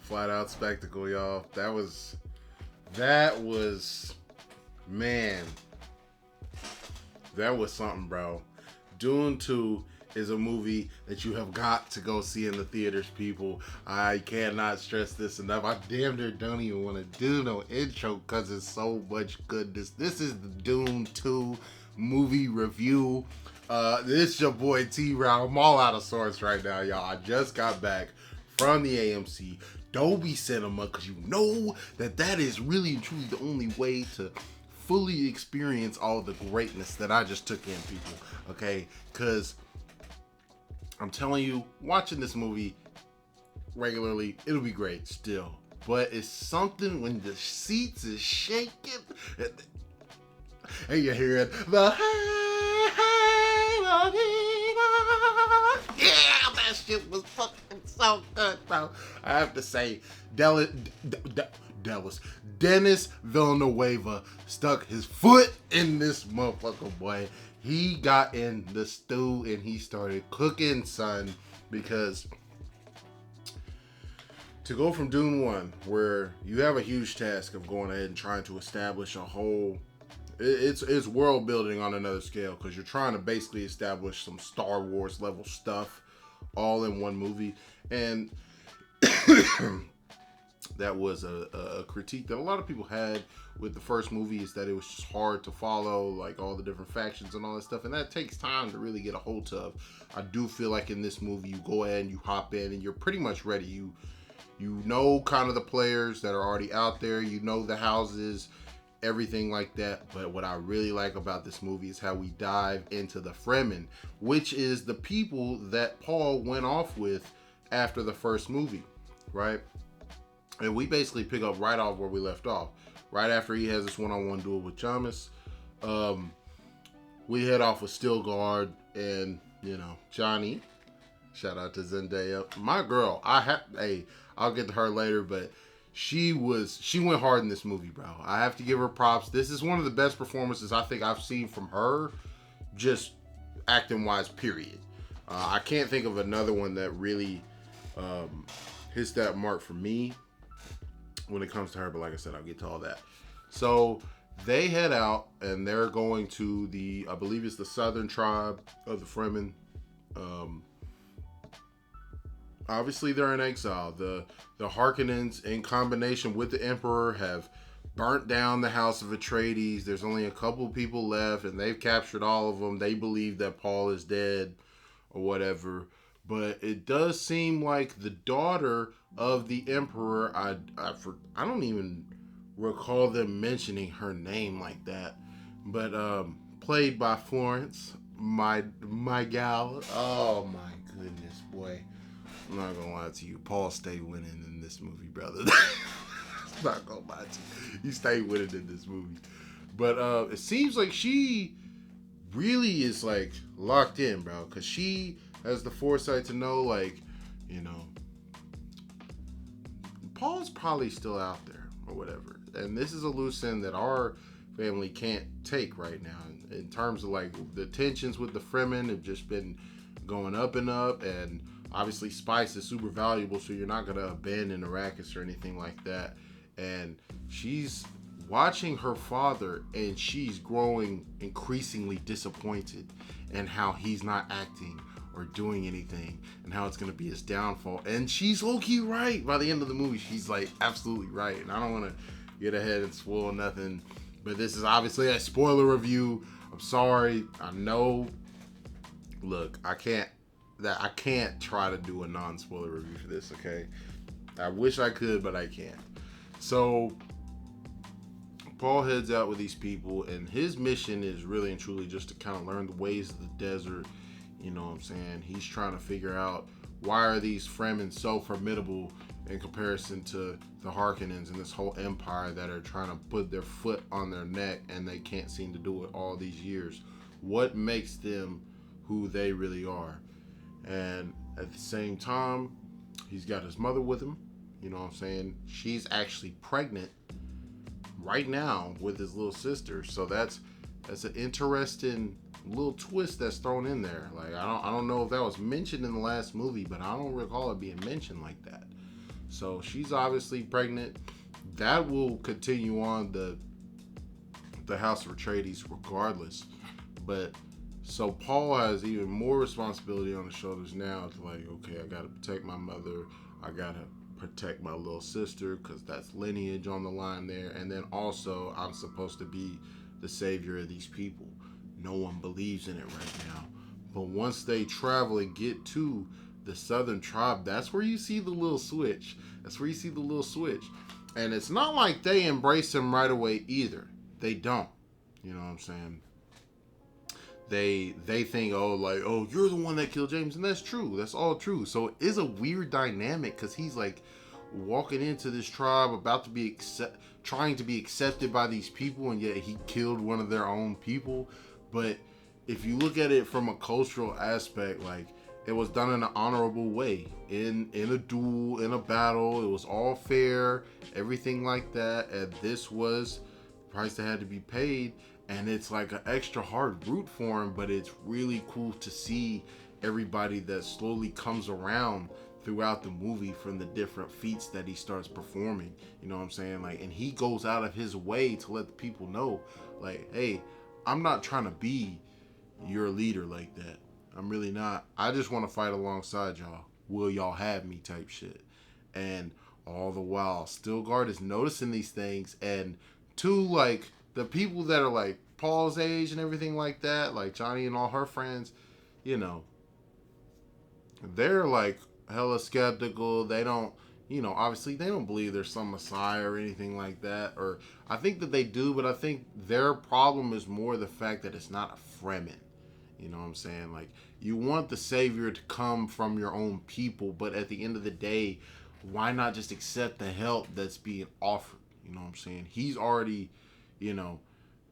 Flat out spectacle, y'all. That was, man, that was something, bro. Dune 2 is a movie that you have got to go see in the theaters, people. I cannot stress this enough. I damn near don't even want to do no intro because it's so much goodness. This is the Dune 2 movie review. This is your boy T-Rav. I'm all out of sorts right now, y'all. I just got back from the AMC Dolby Cinema because you know that is really and truly the only way to fully experience all the greatness that I just took in, people. Okay, because I'm telling you, watching this movie regularly, it'll be great still. But it's something when the seats is shaking and you hear it, yeah, that shit was fucking so good, bro. I have to say, Denis Villeneuve stuck his foot in this motherfucker, boy. He got in the stew and he started cooking, son, because to go from Dune 1, where you have a huge task of going ahead and trying to establish a whole, it's world building on another scale, because you're trying to basically establish some Star Wars level stuff all in one movie. And that was a critique that a lot of people had with the first movie, is that it was just hard to follow, like all the different factions and all that stuff, and that takes time to really get a hold of. I do feel like in this movie, you go ahead and you hop in and you're pretty much ready. You know kind of the players that are already out there, you know the houses, everything like that. But what I really like about this movie is how we dive into the Fremen, which is the people that Paul went off with after the first movie, right? And we basically pick up right off where we left off. Right after he has this one-on-one duel with Jamis, we head off with Stilgard and, you know, Johnny. Shout out to Zendaya. My girl, I'll get to her later, but she went hard in this movie, bro. I have to give her props. This is one of the best performances I think I've seen from her, just acting-wise, period. I can't think of another one that really hits that mark for me when it comes to her, but like I said, I'll get to all that. So they head out and they're going to I believe it's the southern tribe of the Fremen. Obviously they're in exile. The Harkonnens, in combination with the Emperor, have burnt down the House of Atreides. There's only a couple people left and they've captured all of them. They believe that Paul is dead or whatever. But it does seem like the daughter of the Emperor, I don't even recall them mentioning her name like that, but played by Florence, my gal. Oh my goodness, boy. I'm not gonna lie to you, Paul stayed winning in this movie, brother. I'm not gonna lie to you, he stayed winning in this movie. But it seems like she really is like locked in, bro, because she has the foresight to know, like, you know, Paul's probably still out there or whatever. And this is a loose end that our family can't take right now. In terms of like the tensions with the Fremen have just been going up and up. And obviously spice is super valuable, so you're not going to abandon Arrakis or anything like that. And she's watching her father and she's growing increasingly disappointed in how he's not acting or doing anything, and how it's going to be his downfall. And she's low-key right. By the end of the movie, she's like absolutely right. And I don't want to get ahead and spoil nothing, but this is obviously a spoiler review. I'm sorry. I know. Look, I can't try to do a non-spoiler review for this, okay? I wish I could, but I can't. So Paul heads out with these people, and his mission is really and truly just to kind of learn the ways of the desert. You know what I'm saying? He's trying to figure out, why are these Fremen so formidable in comparison to the Harkonnens and this whole empire that are trying to put their foot on their neck and they can't seem to do it all these years? What makes them who they really are? And at the same time, he's got his mother with him. You know what I'm saying? She's actually pregnant right now with his little sister. So that's an interesting little twist that's thrown in there. Like, I don't know if that was mentioned in the last movie, but I don't recall it being mentioned like that. So she's obviously pregnant. That will continue on the House of Atreides regardless. But so Paul has even more responsibility on his shoulders now to like, okay, I gotta protect my mother. I gotta protect my little sister because that's lineage on the line there. And then also I'm supposed to be the savior of these people. No one believes in it right now. But once they travel and get to the southern tribe, that's where you see the little switch. That's where you see the little switch. And it's not like they embrace him right away either. They don't. You know what I'm saying? They think, oh, you're the one that killed James, and that's true. That's all true. So it is a weird dynamic because he's like walking into this tribe about to be trying to be accepted by these people, and yet he killed one of their own people. But if you look at it from a cultural aspect, like it was done in an honorable way, in a duel, in a battle. It was all fair, everything like that, and this was the price that had to be paid. And it's like an extra hard root for him, but it's really cool to see everybody that slowly comes around throughout the movie from the different feats that he starts performing. You know what I'm saying? Like, and he goes out of his way to let the people know, like, hey, I'm not trying to be your leader like that. I'm really not. I just want to fight alongside y'all. Will y'all have me type shit. And all the while, Stilgard is noticing these things, and two, like, the people that are like Paul's age and everything like that, like Johnny and all her friends, you know, they're like hella skeptical. They don't, obviously they don't believe there's some Messiah or anything like that. Or I think that they do, but I think their problem is more the fact that it's not a Fremen. You know what I'm saying? Like, you want the savior to come from your own people, but at the end of the day, why not just accept the help that's being offered? You know what I'm saying? He's already,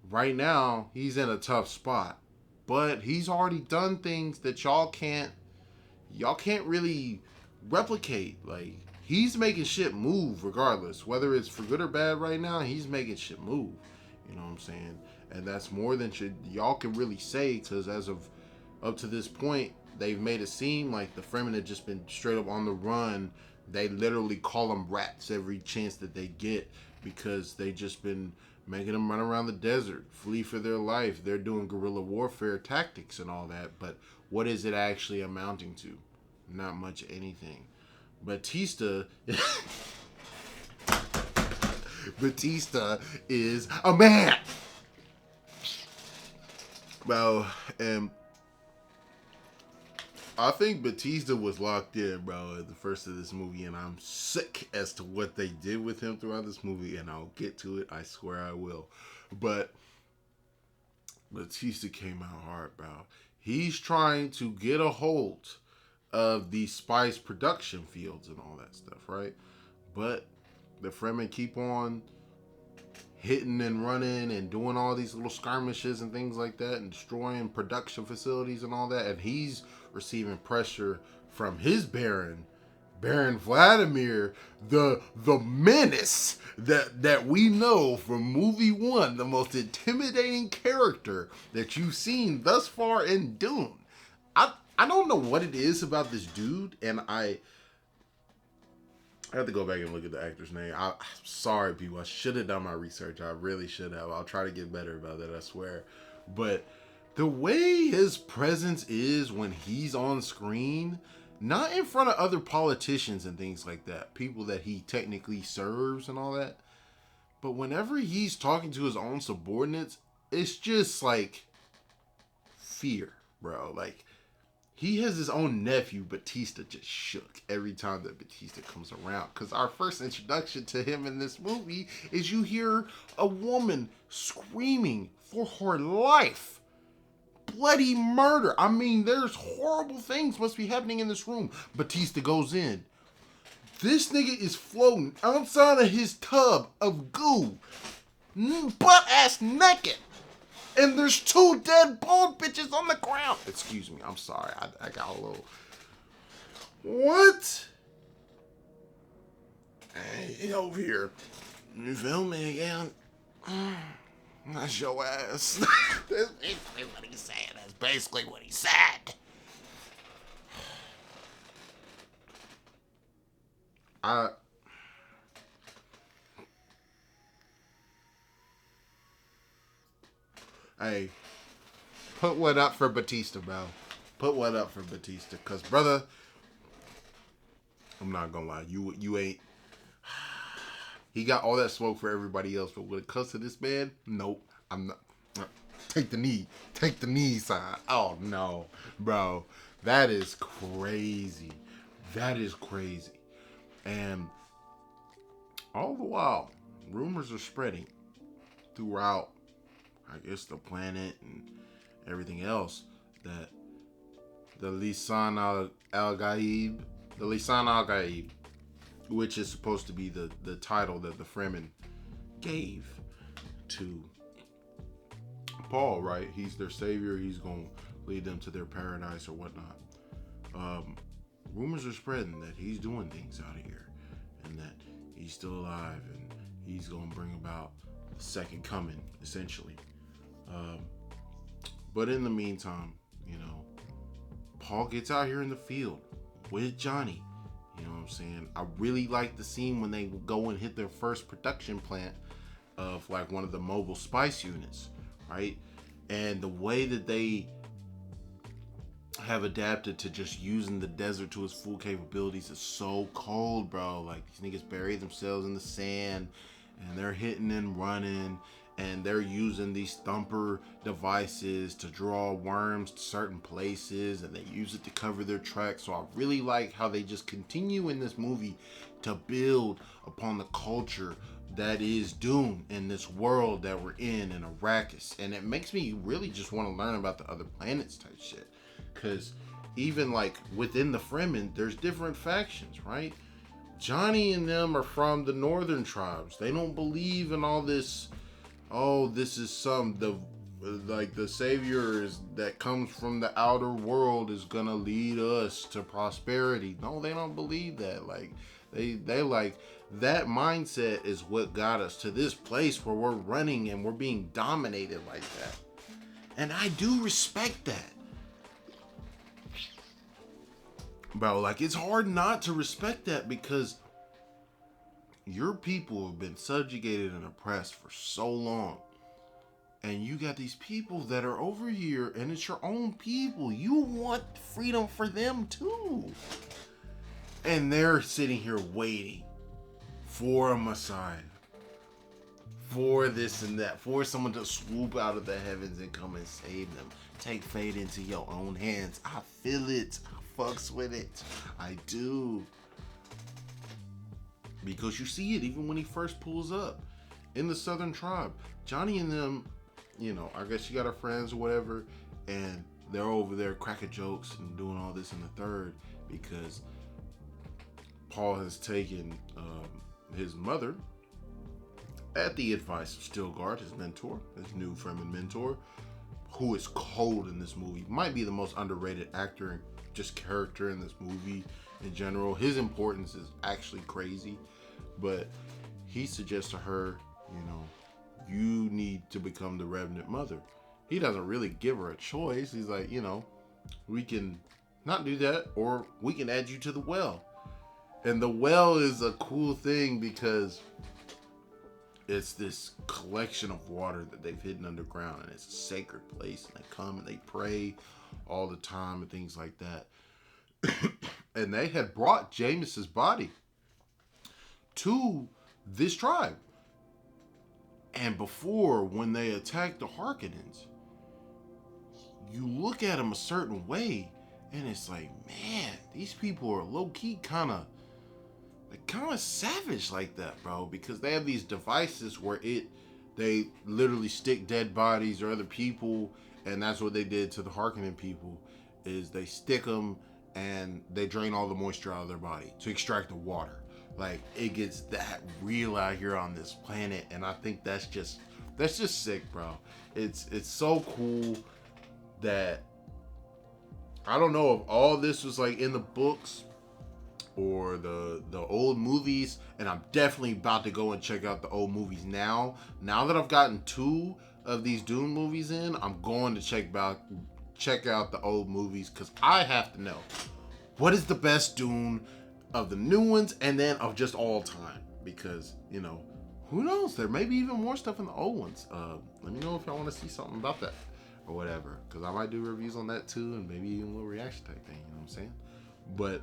right now he's in a tough spot, but he's already done things that y'all can't really replicate. Like, he's making shit move regardless, whether it's for good or bad. Right now he's making shit move. You know what I'm saying? And that's more than y'all can really say, because as of up to this point, they've made it seem like the Fremen have just been straight up on the run. They literally call them rats every chance that they get, because they just been making them run around the desert, flee for their life. They're doing guerrilla warfare tactics and all that, but what is it actually amounting to? Not much anything. Batista is a man. Well, and I think Batista was locked in, bro, at the first of this movie, and I'm sick as to what they did with him throughout this movie, and I'll get to it. I swear I will. But Batista came out hard, bro. He's trying to get a hold of the spice production fields and all that stuff, right? But the Fremen keep on hitting and running and doing all these little skirmishes and things like that, and destroying production facilities and all that, and he's receiving pressure from his Baron Vladimir, the menace that we know from movie one, the most intimidating character that you've seen thus far in Dune. I don't know what it is about this dude, and I have to go back and look at the actor's name. I'm sorry, people. I should have done my research. I really should have. I'll try to get better about that, I swear. But the way his presence is when he's on screen, not in front of other politicians and things like that, people that he technically serves and all that, but whenever he's talking to his own subordinates, it's just like fear, bro. Like, he has his own nephew, Batista, just shook every time that Batista comes around. Because our first introduction to him in this movie is you hear a woman screaming for her life. Bloody murder. I mean, there's horrible things must be happening in this room. Batista goes in. This nigga is floating outside of his tub of goo, butt ass naked. And there's two dead bald bitches on the ground. Excuse me, I'm sorry. I got a little... What? Hey, over here. You feel me again? That's your ass. That's basically what he said. That's basically what he said. Hey, put one up for Batista, bro. Put one up for Batista, cause brother, I'm not gonna lie, you ain't. He got all that smoke for everybody else, but when it comes to this man, nope, I'm not. Take the knee side. Oh no, bro, that is crazy. That is crazy, and all the while, rumors are spreading throughout, I guess, the planet and everything else that the Lisan al-Gaib, which is supposed to be the title that the Fremen gave to Paul, right? He's their savior. He's going to lead them to their paradise or whatnot. Rumors are spreading that he's doing things out here and that he's still alive and he's going to bring about the second coming, essentially. But in the meantime, you know, Paul gets out here in the field with Johnny. You know what I'm saying? I really like the scene when they go and hit their first production plant of like one of the mobile spice units, right? And the way that they have adapted to just using the desert to its full capabilities is so cold, bro. Like, these niggas bury themselves in the sand and they're hitting and running, and they're using these thumper devices to draw worms to certain places, and they use it to cover their tracks. So I really like how they just continue in this movie to build upon the culture that is Dune in this world that we're in Arrakis. And it makes me really just want to learn about the other planets type shit. Because even like within the Fremen, there's different factions, right? Johnny and them are from the northern tribes. They don't believe in all this, oh, this is the savior that comes from the outer world is gonna lead us to prosperity. No, they don't believe that. Like, they like, that mindset is what got us to this place where we're running and we're being dominated like that. And I do respect that. Bro, like, it's hard not to respect that because your people have been subjugated and oppressed for so long. And you got these people that are over here and it's your own people. You want freedom for them too. And they're sitting here waiting for a Messiah, for this and that, for someone to swoop out of the heavens and come and save them. Take fate into your own hands. I feel it. I fucks with it. I do. Because you see it even when he first pulls up in the Southern Tribe. Johnny and them, you know, I guess you got our friends or whatever, and they're over there cracking jokes and doing all this in the third because Paul has taken his mother at the advice of Stilgard, his mentor, his new Fremen mentor, who is cold in this movie. Might be the most underrated actor and just character in this movie in general. His importance is actually crazy, but he suggests to her, you know, you need to become the Revenant Mother. He doesn't really give her a choice. He's like, you know, we can not do that, or we can add you to the well. And the well is a cool thing because it's this collection of water that they've hidden underground, and it's a sacred place, and they come and they pray all the time and things like that. And they had brought James's body to this tribe. And before, when they attacked the Harkonnens, you look at them a certain way, and it's like, man, these people are low-key kind of savage like that, bro, because they have these devices where they literally stick dead bodies or other people, and that's what they did to the Harkonnen people, is they stick them and they drain all the moisture out of their body to extract the water. Like, it gets that real out here on this planet, and I think that's just sick, bro. It's so cool that, I don't know if all this was like in the books or the old movies, and I'm definitely about to go and check out the old movies now. Now that I've gotten 2 of these Dune movies in, I'm going to check out the old movies, because I have to know what is the best Dune of the new ones and then of just all time, because, you know, Who knows? There may be even more stuff in the old ones. Let me know if y'all want to see something about that or whatever, because I might do reviews on that too, and maybe even a little reaction type thing. You know what I'm saying? But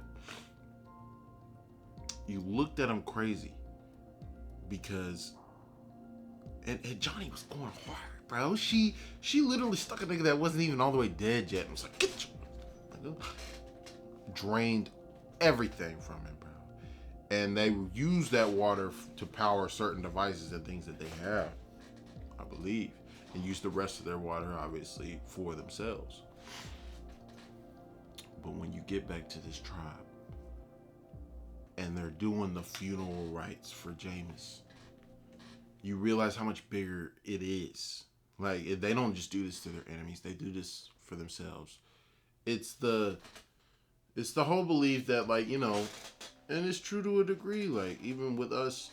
you looked at him crazy because, and Johnny was going hard, bro. She literally stuck a nigga that wasn't even all the way dead yet, and was like, get you, drained everything from him, bro. And they use that water to power certain devices and things that they have, I believe, and use the rest of their water, obviously, for themselves. But when you get back to this tribe, and they're doing the funeral rites for Jameis, you realize how much bigger it is. Like, they don't just do this to their enemies, they do this for themselves. It's the whole belief that, like, you know, and it's true to a degree, like, even with us,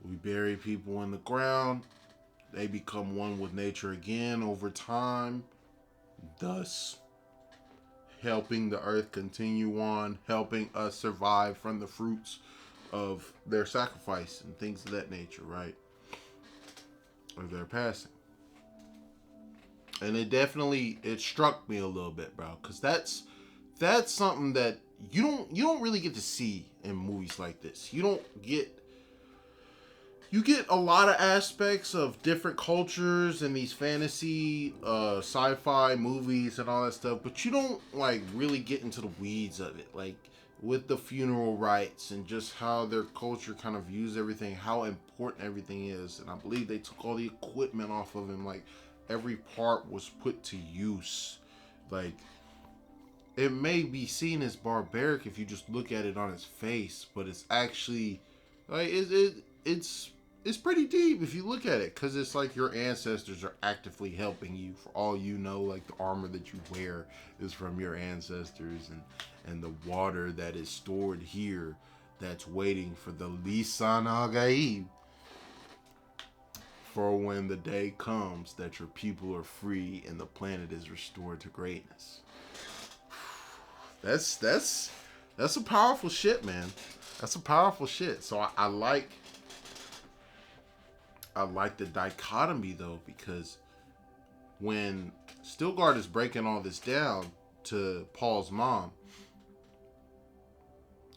we bury people in the ground, they become one with nature again over time, thus helping the earth continue on, helping us survive from the fruits of their sacrifice and things of that nature, right? Of their passing. And it struck me a little bit, bro, because that's something that you don't really get to see in movies like this. You get a lot of aspects of different cultures and these fantasy, sci-fi movies and all that stuff, but you don't like really get into the weeds of it, like with the funeral rites and just how their culture kind of views everything, how important everything is. And I believe they took all the equipment off of him, like every part was put to use. Like, it may be seen as barbaric if you just look at it on its face, but it's actually like it's pretty deep if you look at it, because it's like your ancestors are actively helping you. For all you know, like the armor that you wear is from your ancestors, and the water that is stored here that's waiting for the Lisan al-Gaib, for when the day comes that your people are free and the planet is restored to greatness. That's some powerful shit, man. That's some powerful shit. So I like the dichotomy though, because when Stilgar is breaking all this down to Paul's mom,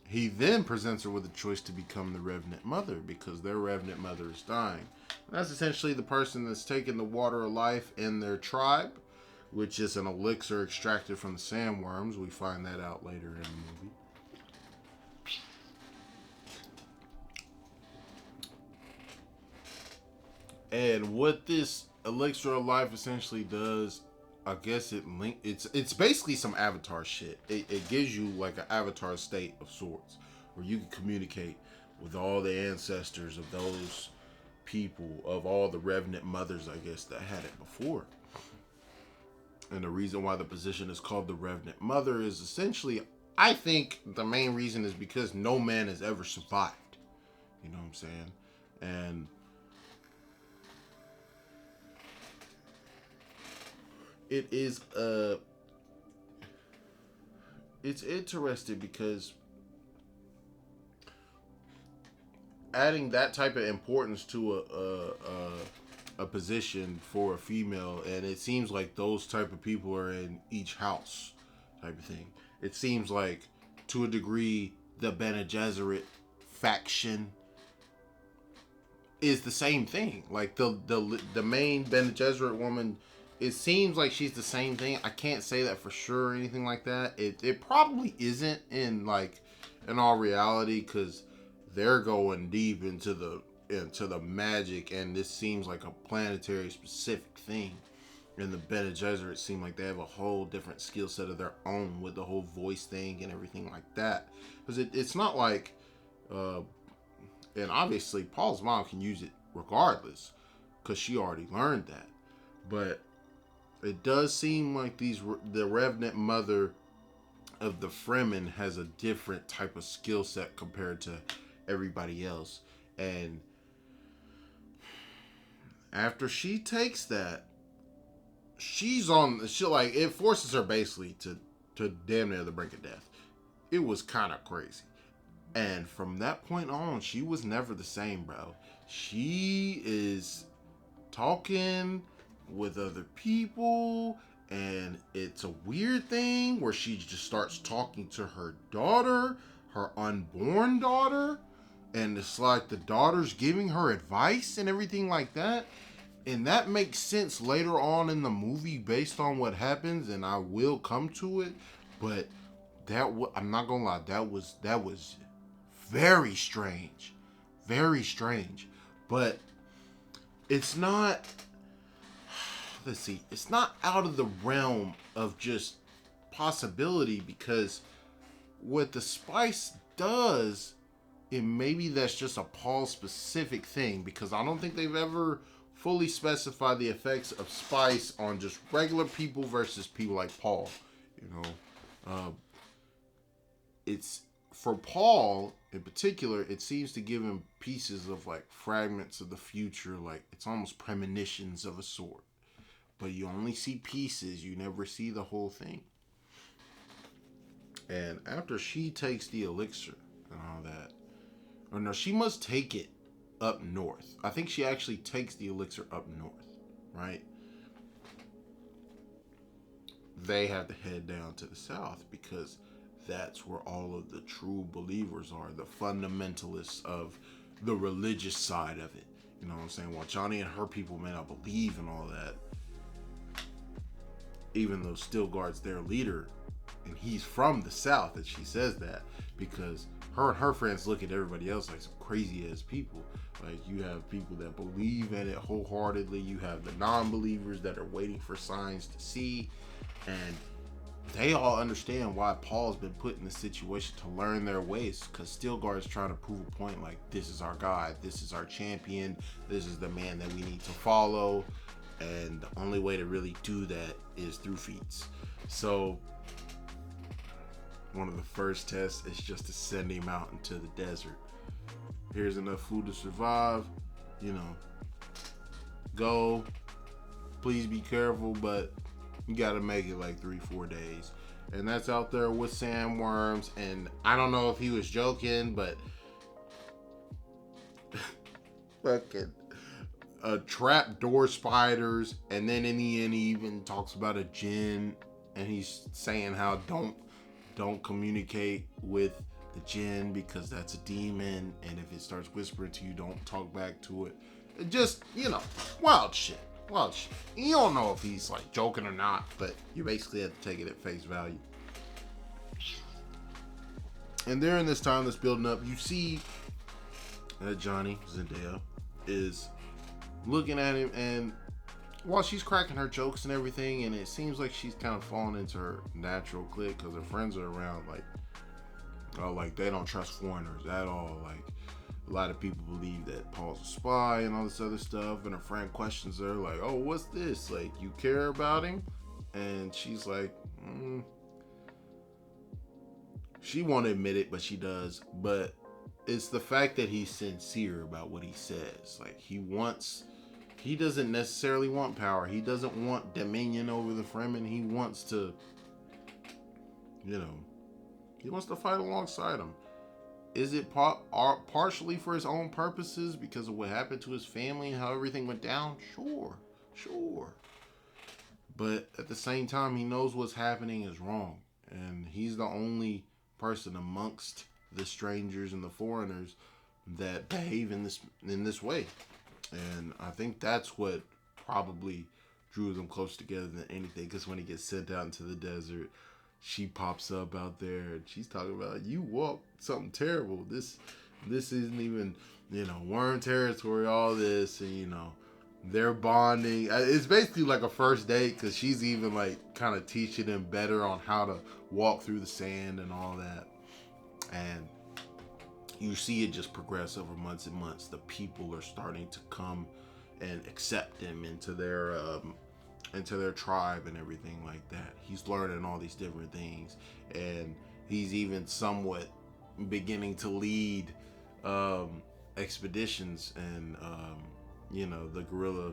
he then presents her with a choice to become the Revenant Mother, because their Revenant Mother is dying. And that's essentially the person that's taken the water of life in their tribe, which is an elixir extracted from the sandworms. We find that out later in the movie. And what this elixir of life essentially does, I guess it's basically some Avatar shit. It gives you like an Avatar state of sorts, where you can communicate with all the ancestors of those people, of all the Revenant mothers, I guess, that had it before. And the reason why the position is called the Revenant Mother is essentially, I think the main reason is because no man has ever survived. You know what I'm saying? And it is it's interesting because adding that type of importance to a position for a female, and it seems like those type of people are in each house type of thing. It seems like, to a degree, the Bene Gesserit faction is the same thing. Like the main Bene Gesserit woman, it seems like she's the same thing. I can't say that for sure or anything like that. It probably isn't in all reality, because they're going deep into the magic, and this seems like a planetary specific thing. And the Bene Gesserit seem like they have a whole different skill set of their own with the whole voice thing and everything like that. Because it's not like, and obviously Paul's mom can use it regardless, because she already learned that. But it does seem like the Revenant Mother of the Fremen has a different type of skill set compared to everybody else. And after she takes that, it forces her basically to damn near the brink of death. It was kind of crazy. And from that point on, she was never the same, bro. She is talking with other people, and it's a weird thing where she just starts talking to her daughter, her unborn daughter, and it's like the daughter's giving her advice and everything like that. And that makes sense later on in the movie based on what happens, and I will come to it. But I'm not gonna lie, that was very strange, very strange. But it's not. Let's see, it's not out of the realm of just possibility, because what the spice does, and maybe that's just a Paul specific thing, because I don't think they've ever fully specified the effects of spice on just regular people versus people like Paul. You know, it's for Paul in particular. It seems to give him pieces of like fragments of the future, like it's almost premonitions of a sort. But you only see pieces; you never see the whole thing. And after she takes the elixir and all that, or no, she must take it up north. I think she actually takes the elixir up north, right? They have to head down to the south because that's where all of the true believers are, the fundamentalists of the religious side of it. You know what I'm saying? While Johnny and her people may not believe in all that, even though Stilgar's their leader, and he's from the south, and she says that because her and her friends look at everybody else like some crazy ass people. Like, you have people that believe in it wholeheartedly. You have the non-believers that are waiting for signs to see. And they all understand why Paul's been put in this situation to learn their ways. Because Stilgar is trying to prove a point like, this is our guy. This is our champion. This is the man that we need to follow. And the only way to really do that is through feats. So one of the first tests is just to send him out into the desert. Here's enough food to survive. You know, go. Please be careful, but you gotta make it like 3-4 days. And that's out there with sandworms. And I don't know if he was joking, but fucking trap door spiders. And then in the end, he even talks about a djinn, and he's saying how don't communicate with the djinn because that's a demon, and if it starts whispering to you, don't talk back to it. Just, you know, wild shit. You don't know if he's like joking or not, but you basically have to take it at face value. And during this time that's building up, you see that Johnny, Zendaya, is looking at him, and while she's cracking her jokes and everything, and it seems like she's kind of falling into her natural clique because her friends are around, like, oh, like they don't trust foreigners at all. Like, a lot of people believe that Paul's a spy and all this other stuff, and her friend questions her like, oh, what's this? Like, you care about him? And she's like, she won't admit it, but she does. But it's the fact that he's sincere about what he says. Like, he doesn't necessarily want power. He doesn't want dominion over the Fremen. He wants to, you know, he wants to fight alongside him. Is it partially for his own purposes because of what happened to his family and how everything went down? Sure. But at the same time, he knows what's happening is wrong. And he's the only person amongst the strangers and the foreigners that behave in this way. And I think that's what probably drew them close together than anything. Because when he gets sent out into the desert, she pops up out there and she's talking about, you walk something terrible. This isn't even, you know, worm territory, all this. And, you know, they're bonding. It's basically like a first date because she's even like kind of teaching him better on how to walk through the sand and all that. And you see it just progress over months and months. The people are starting to come and accept him into their tribe and everything like that. He's learning all these different things, and he's even somewhat beginning to lead expeditions and you know, the guerrilla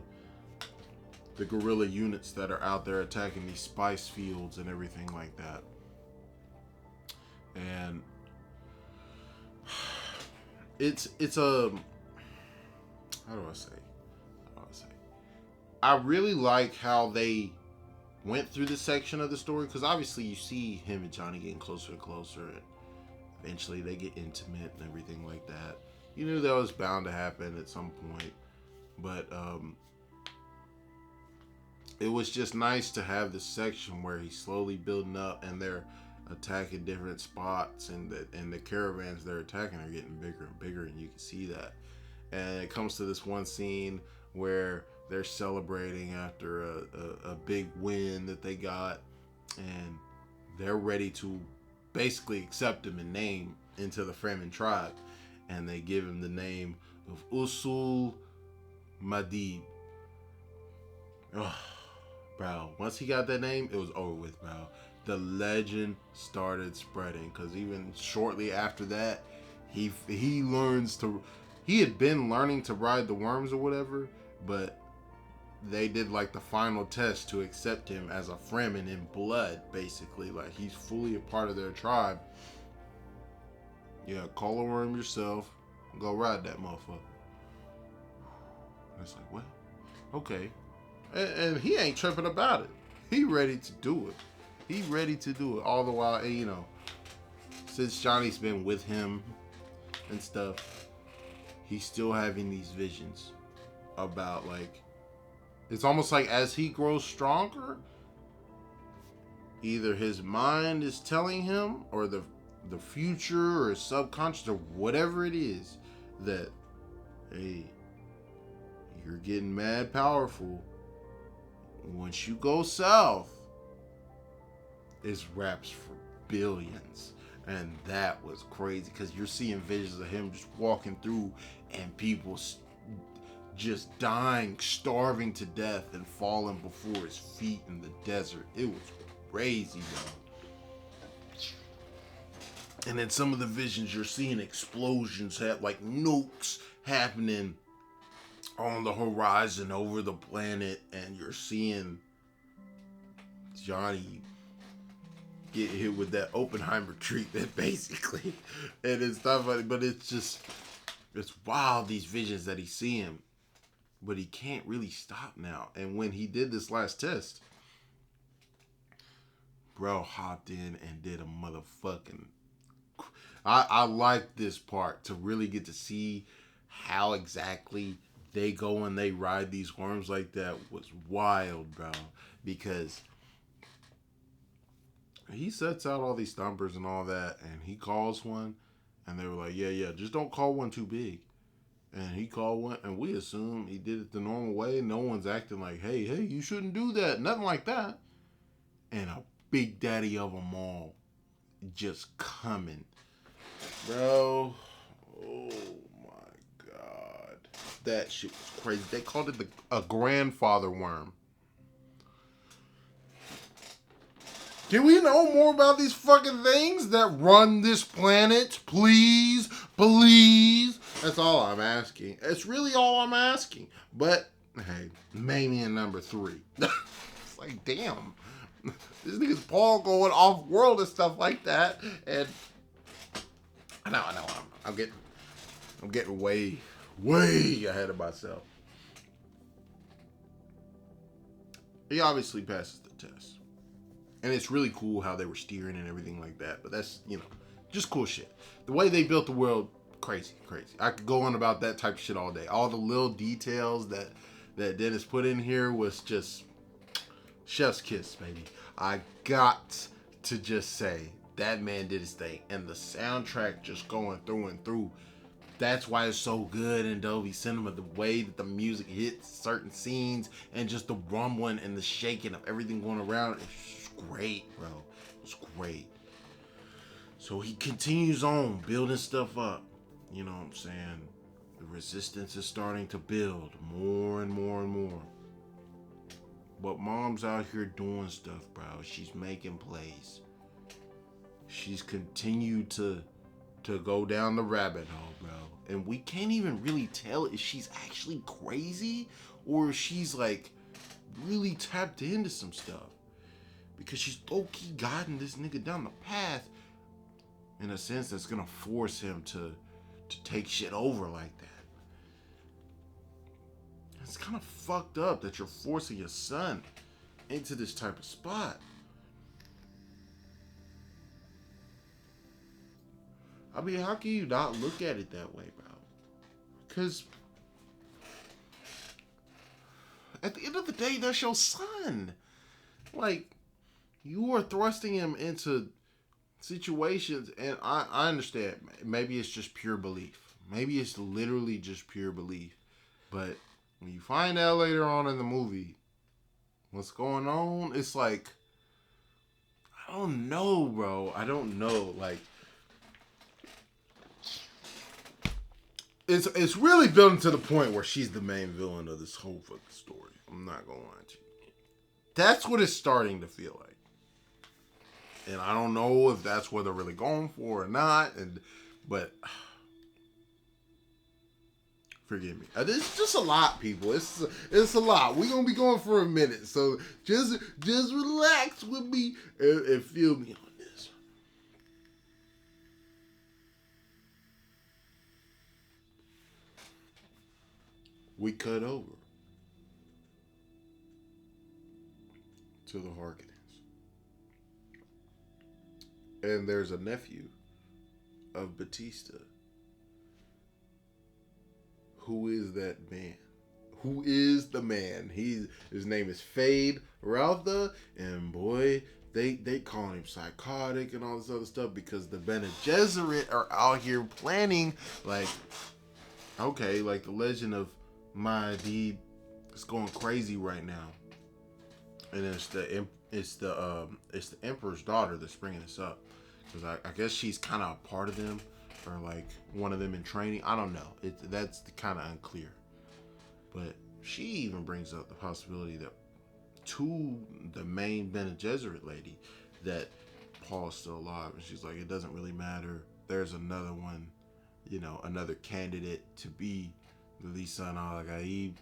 units that are out there attacking these spice fields and everything like that. And it's a, how do I say? How do I say? I really like how they went through this section of the story, because obviously you see him and Johnny getting closer and closer, and eventually they get intimate and everything like that. You knew that was bound to happen at some point, but it was just nice to have this section where he's slowly building up and they're attacking different spots, and the caravans they're attacking are getting bigger and bigger, and you can see that. And it comes to this one scene where they're celebrating after a big win that they got, and they're ready to basically accept him and name into the Fremen tribe, and they give him the name of Usul Madib. Oh, bro, once he got that name, it was over with, bro. The legend started spreading, because even shortly after that, he learns to. He had been learning to ride the worms or whatever, but they did like the final test to accept him as a Fremen in blood, basically. Like, he's fully a part of their tribe. Yeah, call a worm yourself, go ride that motherfucker. And it's like, what? Okay. And he ain't tripping about it. He ready to do it. He ready to do it. All the while, and, you know, since Johnny's been with him and stuff, he's still having these visions about, like, it's almost like as he grows stronger, either his mind is telling him, or the future, or his subconscious, or whatever it is, that, hey, you're getting mad powerful. Once you go south, it's raps for billions. And that was crazy, because you're seeing visions of him just walking through and people just dying, starving to death, and falling before his feet in the desert. It was crazy, bro. And then some of the visions, you're seeing explosions, like nukes happening on the horizon over the planet, and you're seeing Johnny get hit with that Oppenheimer treatment, basically. And it's stuff like, but it's wild, these visions that he's seeing. But he can't really stop now. And when he did this last test, bro hopped in and did a motherfucking... I like this part, to really get to see how exactly they go and they ride these worms like that. Was wild, bro. Because he sets out all these thumpers and all that, and he calls one, and they were like, yeah, just don't call one too big. And he called one, and we assume he did it the normal way. No one's acting like, hey, you shouldn't do that. Nothing like that. And a big daddy of them all just coming. Bro, oh my God. That shit was crazy. They called it a grandfather worm. Can we know more about these fucking things that run this planet? Please? Please? That's all I'm asking. It's really all I'm asking. But, hey, Mamian number 3. It's like, damn. This nigga's Paul going off-world and stuff like that. And I know. I'm getting way ahead of myself. He obviously passes the test. And it's really cool how they were steering and everything like that. But that's, just cool shit. The way they built the world, crazy. I could go on about that type of shit all day. All the little details that Dennis put in here was just chef's kiss, baby. I got to just say, that man did his thing. And the soundtrack just going through and through. That's why it's so good in Dolby Cinema. The way that the music hits certain scenes, and just the rumbling and the shaking of everything going around. It's just great, bro. It's great. So he continues on building stuff up. You know what I'm saying? The resistance is starting to build more and more and more. But Mom's out here doing stuff, bro. She's making plays. She's continued to go down the rabbit hole, bro. And we can't even really tell if she's actually crazy or if she's like really tapped into some stuff. Because she's low-key guiding this nigga down the path in a sense that's gonna force him to to take shit over like that. It's kind of fucked up that you're forcing your son into this type of spot. I mean, how can you not look at it that way, bro? Because at the end of the day, that's your son. Like, you are thrusting him into situations, and I understand. Maybe it's just pure belief. Maybe it's literally just pure belief. But when you find out later on in the movie what's going on, it's like, I don't know, bro. I don't know. Like, it's really building to the point where she's the main villain of this whole fucking story. I'm not gonna lie to you. That's what it's starting to feel like. And I don't know if that's what they're really going for or not. But forgive me. It's just a lot, people. It's a lot. We're gonna be going for a minute, so just relax with me and feel me on this. We cut over to the Harkonnens. And there's a nephew of Batista. Who is that man? Who is the man? His name is Fade Ralpha, and boy, they call him psychotic and all this other stuff because the Bene Gesserit are out here planning, like, okay, like the legend of Mahdi is going crazy right now, and it's the Emperor's daughter that's bringing this up. Because I guess she's kind of a part of them, or like one of them in training. I don't know. That's kind of unclear. But she even brings up the possibility that to the main Bene Gesserit lady that Paul's still alive. And she's like, it doesn't really matter. There's another one, another candidate to be the Lisan al-Gaib,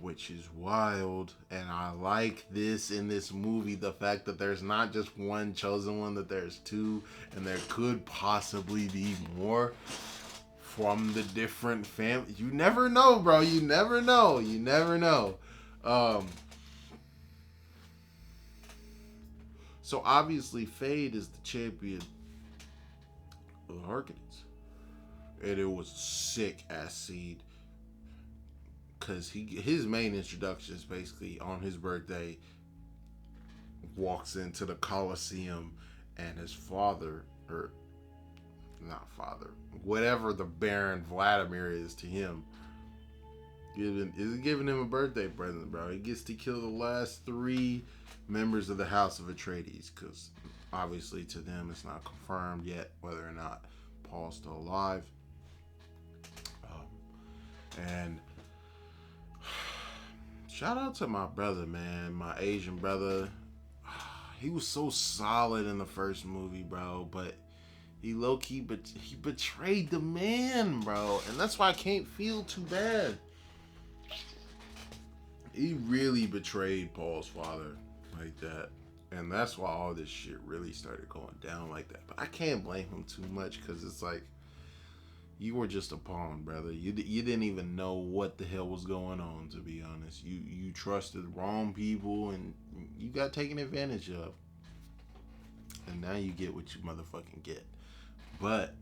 which is wild. And I like this in this movie, the fact that there's not just one chosen one, that there's two, and there could possibly be more from the different families. You never know, bro. You never know. So obviously Fade is the champion of the Harkonnens, and it was a sick ass scene. Because his main introduction is basically on his birthday, walks into the Coliseum, and his father, or not father, whatever the Baron Vladimir is to him, is giving him a birthday present, bro. He gets to kill the last 3 members of the House of Atreides, because obviously to them it's not confirmed yet whether or not Paul's still alive. And shout out to my brother, man. My Asian brother. He was so solid in the first movie, bro. But he low-key, he betrayed the man, bro. And that's why I can't feel too bad. He really betrayed Paul's father like that. And that's why all this shit really started going down like that. But I can't blame him too much, because it's like, you were just a pawn, brother. You didn't even know what the hell was going on, to be honest. You trusted the wrong people, and you got taken advantage of. And now you get what you motherfucking get. But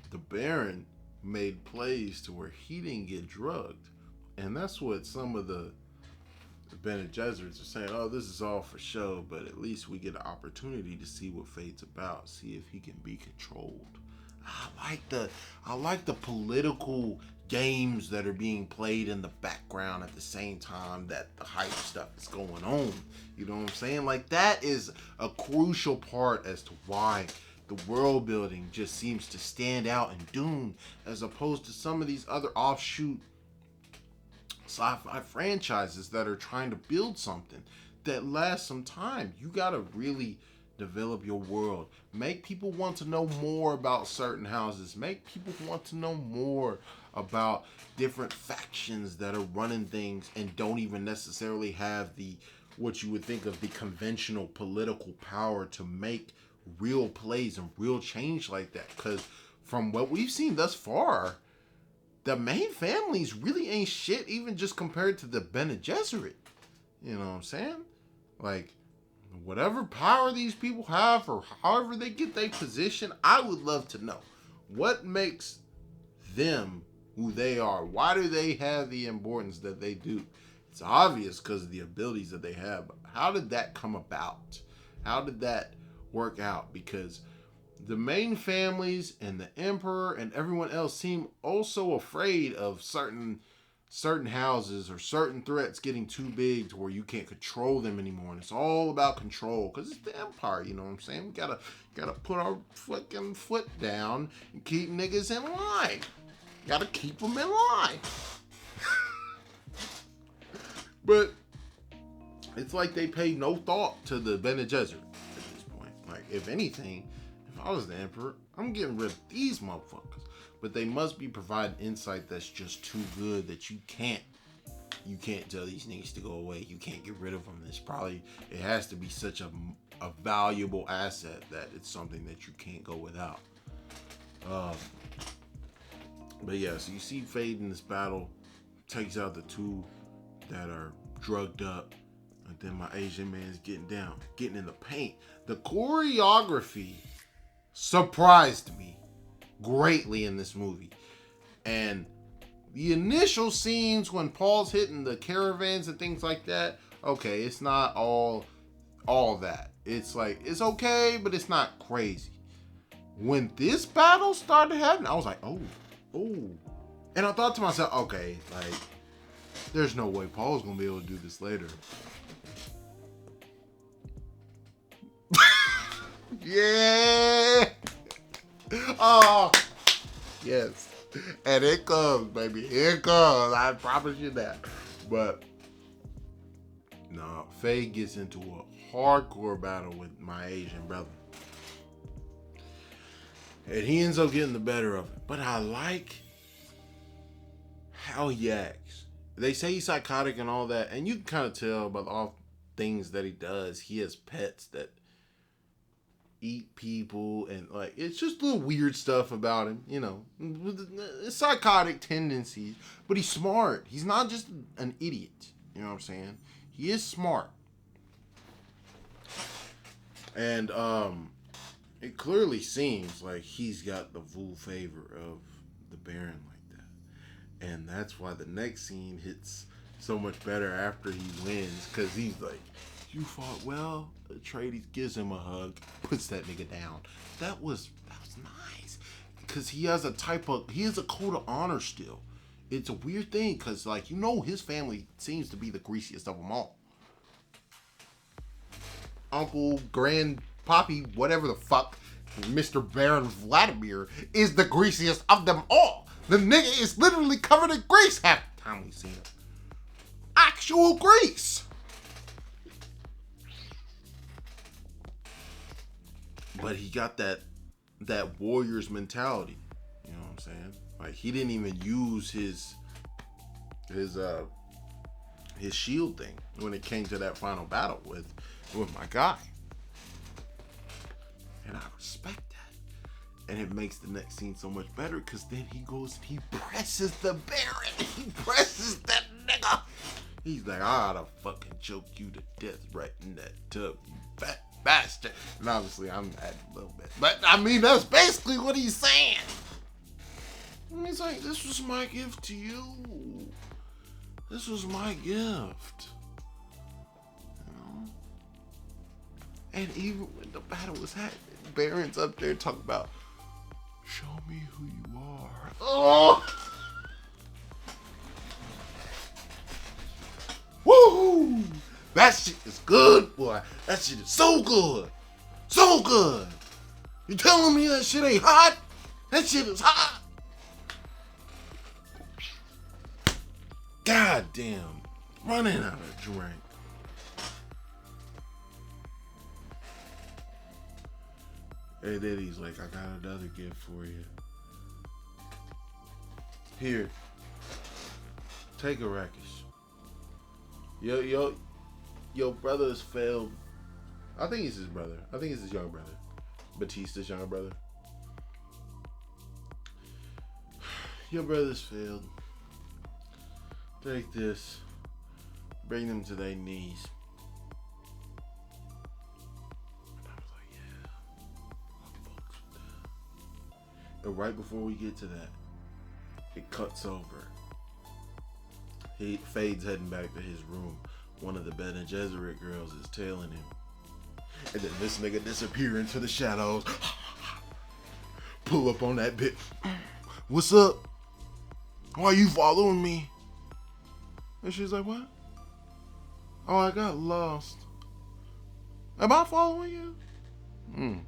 the Baron made plays to where he didn't get drugged. And that's what some of the Bene Gesserits are saying, oh, this is all for show, but at least we get an opportunity to see what Fate's about, see if he can be controlled. I like the political games that are being played in the background at the same time that the hype stuff is going on. You know what I'm saying? Like, that is a crucial part as to why the world building just seems to stand out in Dune, as opposed to some of these other offshoot sci-fi franchises that are trying to build something that lasts some time. You gotta really develop your world. Make people want to know more about certain houses. Make people want to know more about different factions that are running things and don't even necessarily have what you would think of the conventional political power to make real plays and real change like that. Because from what we've seen thus far, the main families really ain't shit, even just compared to the Bene Gesserit. You know what I'm saying? Like, whatever power these people have, or however they get their position, I would love to know. What makes them who they are? Why do they have the importance that they do? It's obvious because of the abilities that they have. But how did that come about? How did that work out? Because the main families and the emperor and everyone else seem also afraid of certain houses or certain threats getting too big to where you can't control them anymore. And it's all about control because it's the empire, you know what I'm saying? We gotta put our fucking foot down and keep niggas in line. Gotta keep them in line. But it's like they pay no thought to the Bene Gesserit at this point. Like, if anything, if I was the emperor, I'm getting rid of these motherfuckers. But they must be providing insight that's just too good that you can't tell these niggas to go away. You can't get rid of them. It has to be such a valuable asset that it's something that you can't go without. But yeah, so you see Fade in this battle, takes out the two that are drugged up, and then my Asian man's getting in the paint. The choreography surprised me greatly in this movie. And the initial scenes when Paul's hitting the caravans and things like that, okay, it's not all that. It's like, it's okay, but it's not crazy. When this battle started happening, I was like, oh. And I thought to myself, okay, like, there's no way Paul's gonna be able to do this later. Yeah. Oh, yes. And it comes, baby. Here it comes. I promise you that. But no, Faye gets into a hardcore battle with my Asian brother. And he ends up getting the better of it. But I like how he acts. They say he's psychotic and all that. And you can kind of tell by all things that he does. He has pets that eat people. And like, it's just little weird stuff about him. You know, psychotic tendencies. But he's smart. He's not just an idiot. You know what I'm saying? He is smart. And, it clearly seems like he's got the full favor of the Baron like that. And that's why the next scene hits so much better after he wins. Because he's like, you fought well. Atreides gives him a hug, puts that nigga down. That was nice. Because he has a code of honor still. It's a weird thing because, like, you know, his family seems to be the greasiest of them all. Uncle, Poppy, whatever the fuck, Mr. Baron Vladimir is the greasiest of them all. The nigga is literally covered in grease half the time we see him. Actual grease. But he got that warrior's mentality. You know what I'm saying? Like, he didn't even use his shield thing when it came to that final battle with my guy. And I respect that. And it makes the next scene so much better because then he goes and he presses the Baron. He presses that nigga. He's like, I ought to fucking choke you to death right in that tub, you fat bastard. And obviously I'm adding a little bit. But I mean, that's basically what he's saying. And he's like, this was my gift to you. This was my gift. And even when the battle was happening, Baron's up there talking about, show me who you are. Oh! Woo! That shit is good, boy. That shit is so good. So good. You telling me that shit ain't hot? That shit is hot. God damn. Running out of drink. And then he's like, I got another gift for you. Here. Take a racket. Your brother's failed. I think he's his brother. I think it's his younger brother. Batista's younger brother. your brothers failed. Take this. Bring them to their knees. And I was like, yeah, I'm fucks with that. And right before we get to that, it cuts over. He fades heading back to his room. One of the Bene Gesserit girls is tailing him. And then this nigga disappear into the shadows. Pull up on that bitch. What's up? Why are you following me? And she's like, what? Oh, I got lost. Am I following you? And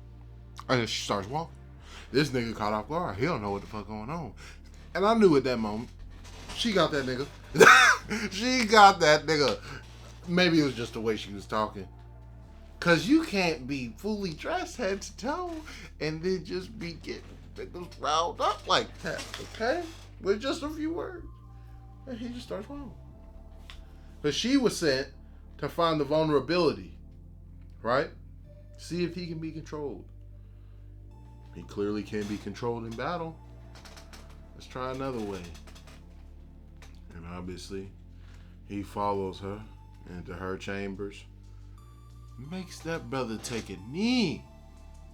then she starts walking. This nigga caught off guard. He don't know what the fuck going on. And I knew at that moment, she got that nigga. She got that nigga. Maybe it was just the way she was talking. Cause you can't be fully dressed head to toe and then just be getting niggas riled up like that, okay? With just a few words. And he just starts walking. But she was sent to find the vulnerability, right? See if he can be controlled. He clearly can't be controlled in battle. Let's try another way. And obviously, he follows her into her chambers. Makes that brother take a knee.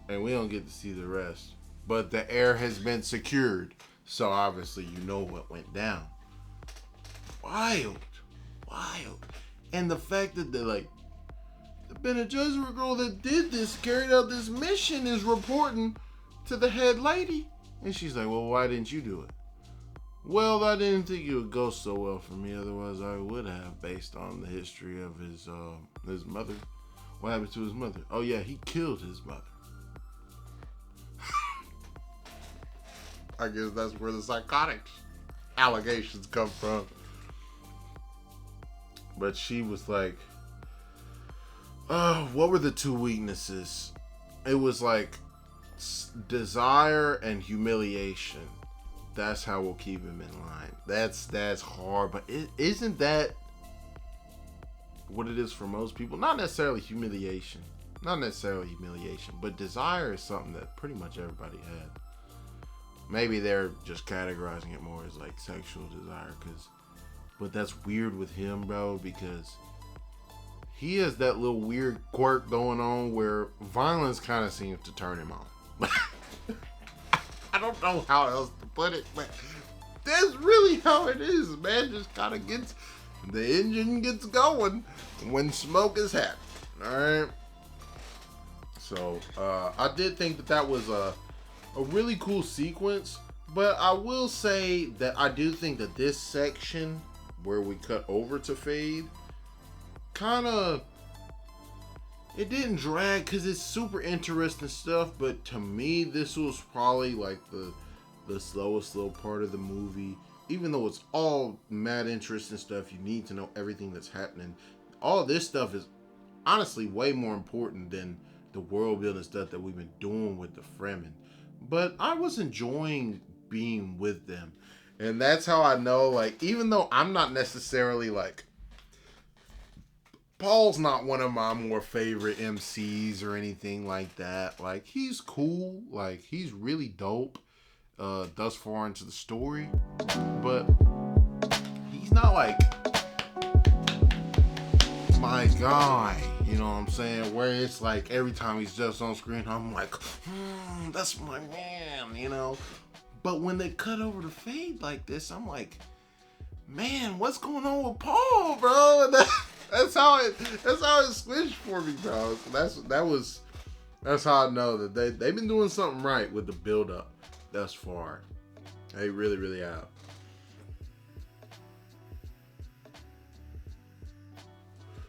And we don't get to see the rest. But the air has been secured. So obviously you know what went down. Wild. And the fact that the Bene Gesserit girl that did this, carried out this mission, is reporting to the head lady. And she's like, well, why didn't you do it? Well, I didn't think it would go so well for me. Otherwise, I would have, based on the history of his mother. What happened to his mother? Oh, yeah, he killed his mother. I guess that's where the psychotic allegations come from. But she was like, oh, what were the two weaknesses? It was like desire and humiliation. That's how we'll keep him in line. That's hard, but isn't that what it is for most people? Not necessarily humiliation, but desire is something that pretty much everybody had. Maybe they're just categorizing it more as like sexual desire, but that's weird with him, bro, because he has that little weird quirk going on where violence kind of seems to turn him on. I don't know how else to put it, but that's really how it is. Man just kind of the engine gets going when smoke is happening. All right. So I did think that was a really cool sequence, but I will say that I do think that this section where we cut over to fade it didn't drag because it's super interesting stuff, but to me this was probably like the slowest little part of the movie. Even though it's all mad interesting stuff, you need to know everything that's happening. All of this stuff is honestly way more important than the world building stuff that we've been doing with the Fremen. But I was enjoying being with them. And that's how I know, like, even though I'm not necessarily like, Paul's not one of my more favorite MCs or anything like that. Like, he's cool. Like, he's really dope thus far into the story. But he's not like my guy. You know what I'm saying? Where it's like every time he's just on screen, I'm like, that's my man, you know? But when they cut over to fade like this, I'm like, man, what's going on with Paul, bro? That's how it switched for me, bro. That's how I know that they've been doing something right with the build up thus far. They really, really have.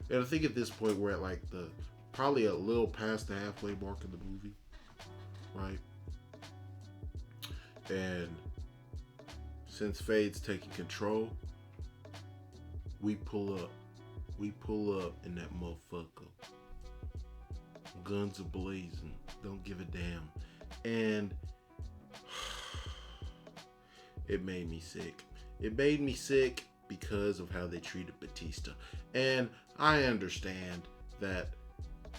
And I think at this point we're at like probably a little past the halfway mark of the movie, right? And since Fade's taking control, we pull up in that motherfucker. Guns are blazing. Don't give a damn. And it made me sick. It made me sick because of how they treated Batista. And I understand that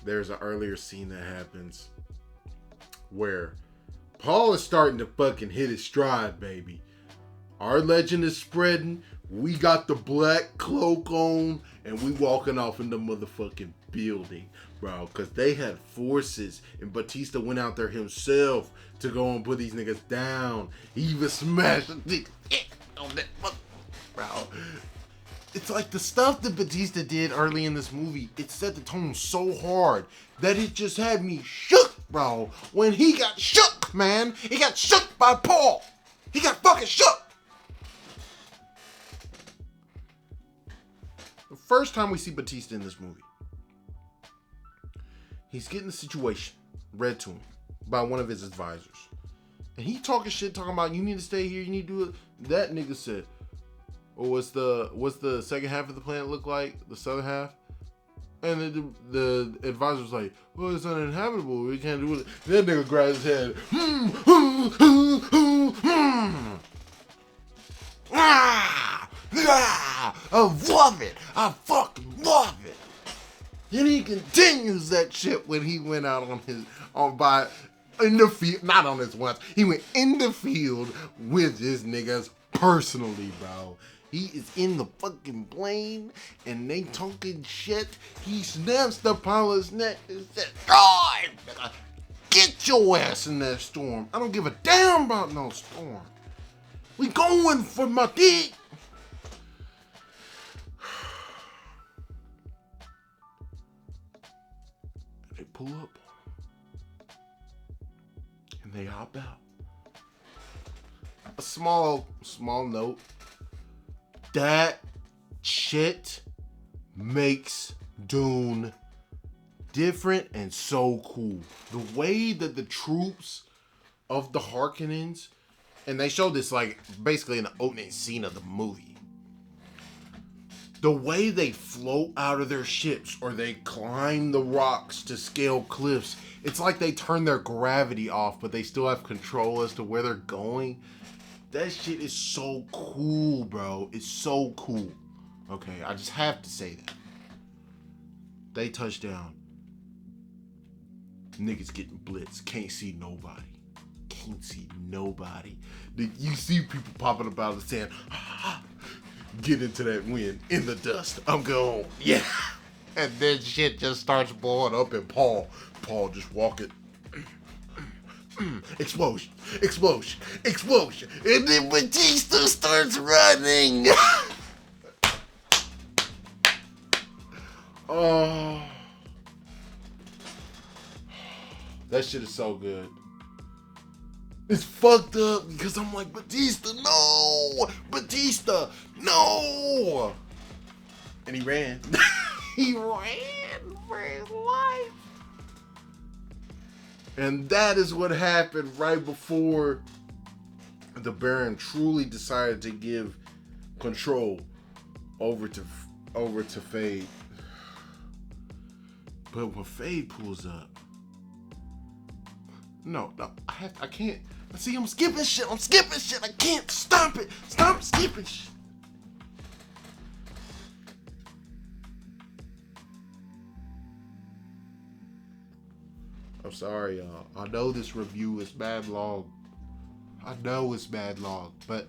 there's an earlier scene that happens where Paul is starting to fucking hit his stride, baby. Our legend is spreading. We got the black cloak on, and we walking off in the motherfucking building, bro. Because they had forces, and Batista went out there himself to go and put these niggas down. He even smashed the on that bro. It's like the stuff that Batista did early in this movie, it set the tone so hard that it just had me shook, bro. When he got shook, man. He got shook by Paul. He got fucking shook. The first time we see Batista in this movie, he's getting the situation read to him by one of his advisors. And he talking shit, talking about, you need to stay here, you need to do it. That nigga said, or what's the second half of the planet look like? The southern half? And the advisor was like, well, it's uninhabitable. We can't do it. That nigga grabs his head. I love it. I fucking love it. And he continues that shit when he went out in the field, not on his once. He went in the field with his niggas personally, bro. He is in the fucking plane and they talking shit. He snaps the pilot's neck and said, God, get your ass in that storm. I don't give a damn about no storm. We going for my dick. They pull up and they hop out. A small note. That shit makes Dune different and so cool. The way that the troops of the Harkonnens, and they showed this like basically in the opening scene of the movie. The way they float out of their ships or they climb the rocks to scale cliffs, it's like they turn their gravity off, but they still have control as to where they're going. That shit is so cool, bro. It's so cool. Okay, I just have to say that. They touch down. Niggas getting blitzed. Can't see nobody. Can't see nobody. You see people popping up out of the sand. Get into that wind. In the dust. I'm gone. Yeah. And then shit just starts blowing up and Paul just walking. Explosion. And then Batista starts running. Oh. That shit is so good. It's fucked up because I'm like, Batista, no! And he ran. He ran for his life. And that is what happened right before the Baron truly decided to give control over to Fade. But when Fade pulls up, no, I can't. See, I'm skipping shit. I can't stop it. Stop skipping shit. I'm sorry, y'all. I know this review is bad long. I know it's bad long, but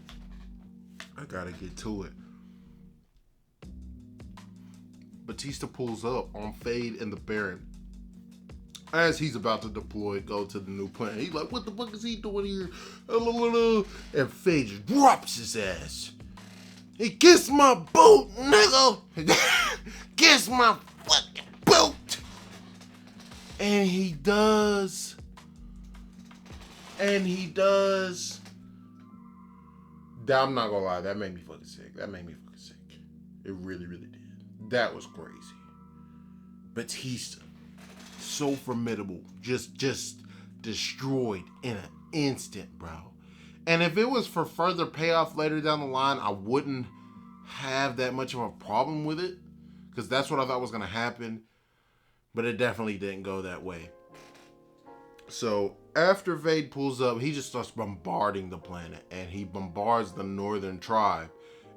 I gotta get to it. Batista pulls up on Fade and the Baron as he's about to go to the new planet. He's like, what the fuck is he doing here? And Fade just drops his ass. He kissed my boot, nigga. Kiss my fucking boot. And he does. I'm not gonna lie, that made me fucking sick. It really, really did. That was crazy. Batista, so formidable, just destroyed in an instant, bro. And if it was for further payoff later down the line, I wouldn't have that much of a problem with it, because that's what I thought was gonna happen. But it definitely didn't go that way. So after Fade pulls up, he just starts bombarding the planet, and he bombards the northern tribe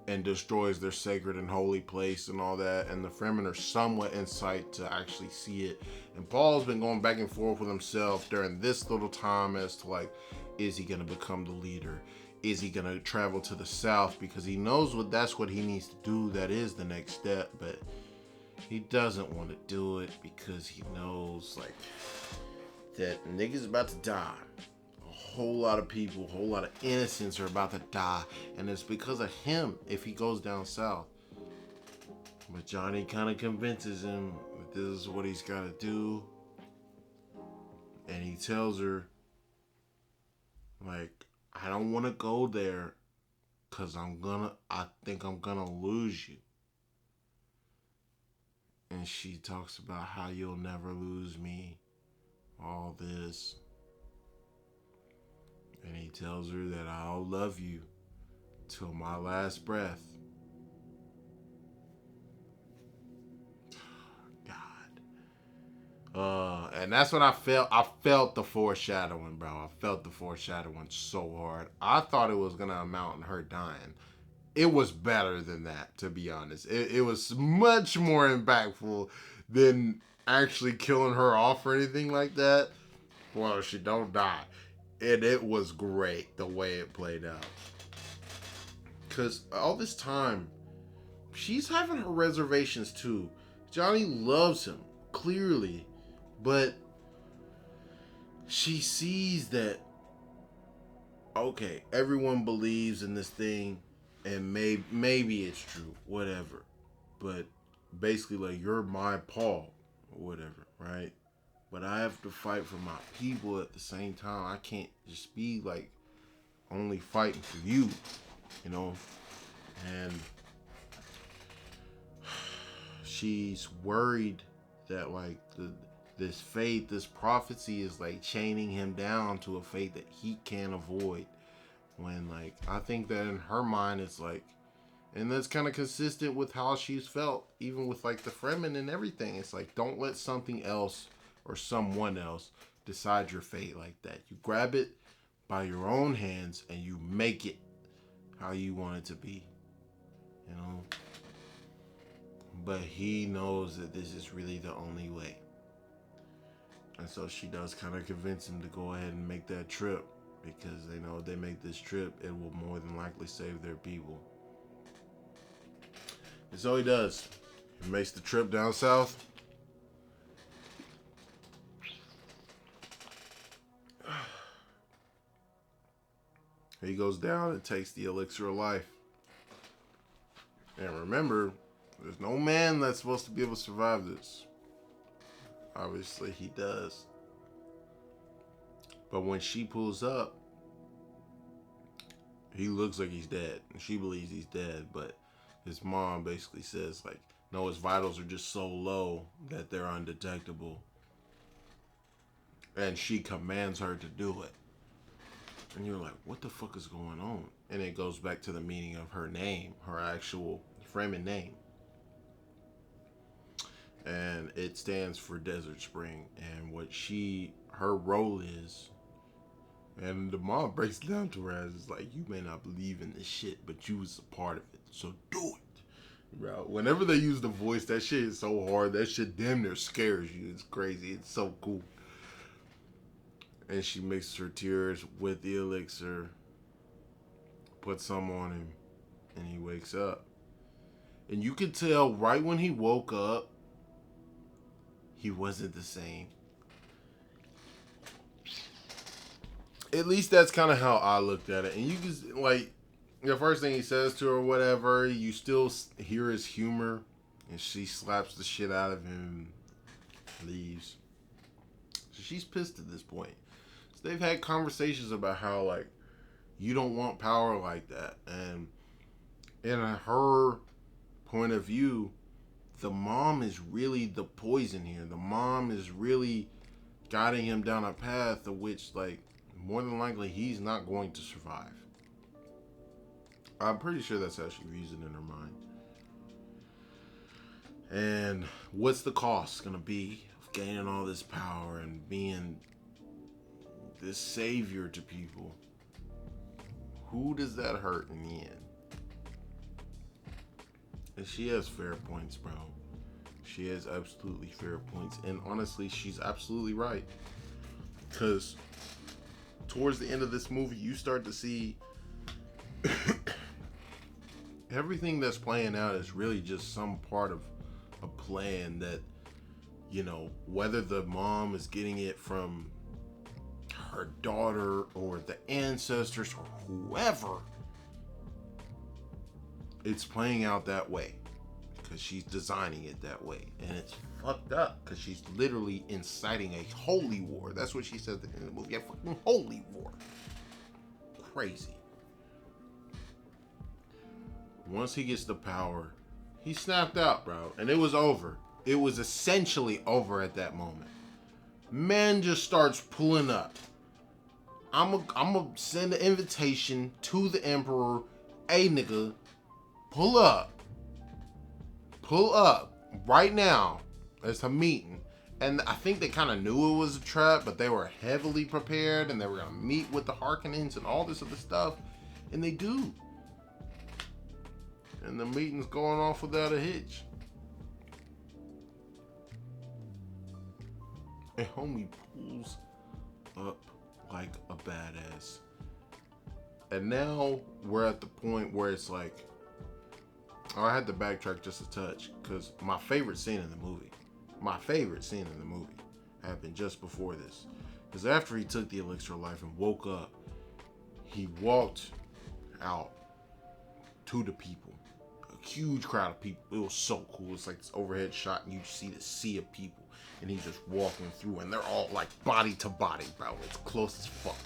and destroys their sacred and holy place and all that. And the Fremen are somewhat in sight to actually see it. And Paul's been going back and forth with himself during this little time as to like, is he gonna become the leader? is he gonna travel to the south because he knows that's what he needs to do. That is the next step, but he doesn't want to do it because he knows like that nigga's about to die. A whole lot of people, a whole lot of innocents are about to die, and it's because of him if he goes down south. But Johnny kind of convinces him that this is what he's got to do, and he tells her like, I don't want to go there because I think I'm gonna lose you. And she talks about how you'll never lose me, all this. And he tells her that I'll love you till my last breath. And that's what I felt. I felt the foreshadowing, bro. I felt the foreshadowing so hard. I thought it was gonna amount in her dying. It was better than that, to be honest. It was much more impactful than actually killing her off or anything like that. Well, she don't die. And it was great the way it played out. Because all this time, she's having her reservations too. Johnny loves him, clearly. But she sees that, okay, everyone believes in this thing, and maybe it's true, whatever. But basically, like, you're my Paul, or whatever, right? But I have to fight for my people at the same time. I can't just be, like, only fighting for you, you know? And she's worried that, like, this fate, this prophecy is like chaining him down to a fate that he can't avoid. When, like, I think that in her mind it's like, and that's kind of consistent with how she's felt, even with like the Fremen and everything. It's like, don't let something else or someone else decide your fate like that. You grab it by your own hands and you make it how you want it to be, you know? But he knows that this is really the only way. And so she does kind of convince him to go ahead and make that trip, because they know if they make this trip, it will more than likely save their people. And so he does. He makes the trip down south. He goes down and takes the elixir of life. And remember, there's no man that's supposed to be able to survive this. Obviously, he does. But when she pulls up, he looks like he's dead. And she believes he's dead. But his mom basically says, like, no, his vitals are just so low that they're undetectable. And she commands her to do it. And you're like, what the fuck is going on? And it goes back to the meaning of her name, her actual Fremen name. And it stands for Desert Spring, and what her role is. And the mom breaks it down to her as, it's like, you may not believe in this shit, but you was a part of it, so do it. Bro, whenever they use the voice, that shit is so hard. That shit damn near scares you. It's crazy. It's so cool. And she mixes her tears with the elixir, puts some on him, and he wakes up. And you could tell right when he woke up, he wasn't the same. At least that's kind of how I looked at it. And you can, like, the first thing he says to her or whatever, you still hear his humor. And she slaps the shit out of him and leaves. So she's pissed at this point. So they've had conversations about how, like, you don't want power like that. And in her point of view, the mom is really the poison here. The mom is really guiding him down a path of which, like, more than likely he's not going to survive. I'm pretty sure that's how she views it in her mind. And what's the cost gonna be of gaining all this power and being this savior to people? Who does that hurt in the end? And she has fair points, bro. She has absolutely fair points. And honestly, she's absolutely right. Because towards the end of this movie, you start to see everything that's playing out is really just some part of a plan that, you know, whether the mom is getting it from her daughter or the ancestors or whoever, it's playing out that way because she's designing it that way. And it's fucked up because she's literally inciting a holy war. That's what she says in the movie. A fucking holy war. Crazy. Once he gets the power, he snapped out, bro. And it was over. It was essentially over at that moment. Man just starts pulling up. I'm gonna send an invitation to the Emperor. Hey, nigga, pull up. Pull up right now. There's a meeting. And I think they kind of knew it was a trap, but they were heavily prepared and they were gonna meet with the Harkonnens and all this other stuff. And they do. And the meeting's going off without a hitch. And homie pulls up like a badass. And now we're at the point where it's like, oh, I had to backtrack just a touch because my favorite scene in the movie happened just before this. Because after he took the elixir of life and woke up, he walked out to the people. A huge crowd of people. It was so cool. It's like this overhead shot and you see the sea of people. And he's just walking through and they're all like body to body, bro. It's close as fuck.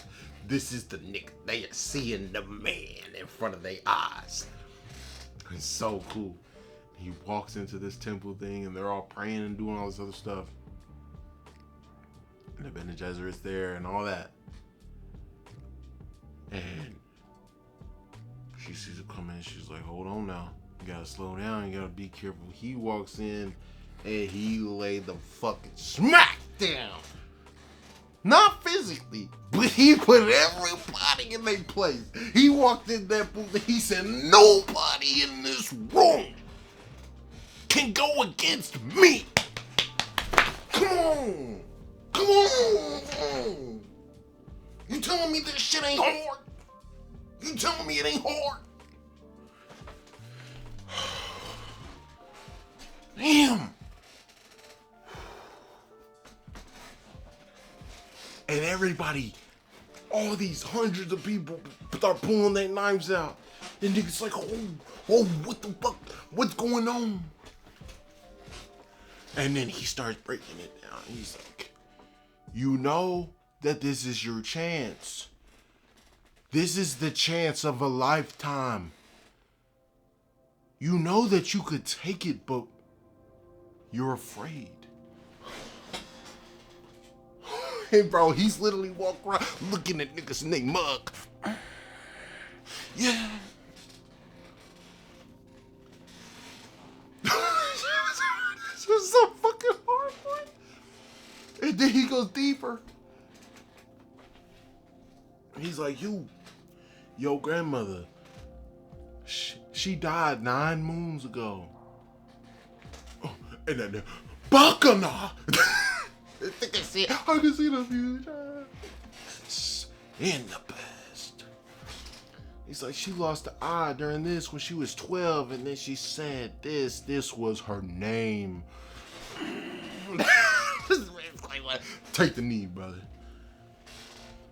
This is the nigga. They are seeing the man in front of their eyes. It's so cool. He walks into this temple thing and they're all praying and doing all this other stuff. And the Bene Gesserit's there and all that. And she sees it come in. She's like, hold on now. You gotta slow down. You gotta be careful. He walks in and he laid the fucking smack down. Not physically, but he put everybody in their place. He walked in that booth and he said, nobody in this room can go against me. Come on. Come on. You telling me this shit ain't hard? You telling me it ain't hard? Damn. And everybody, all these hundreds of people start pulling their knives out. And niggas like, oh, what the fuck? What's going on? And then he starts breaking it down. He's like, you know that this is your chance. This is the chance of a lifetime. You know that you could take it, but you're afraid. Hey, bro, he's literally walking around looking at niggas in they mug. Yeah. This was so fucking hard, boy. And then he goes deeper. He's like, your grandmother, she died 9 moons ago. Oh, and then, Bakana! I can see the future. In the past. He's like, she lost the eye during this when she was 12, and then she said this. This was her name. Take the knee, brother.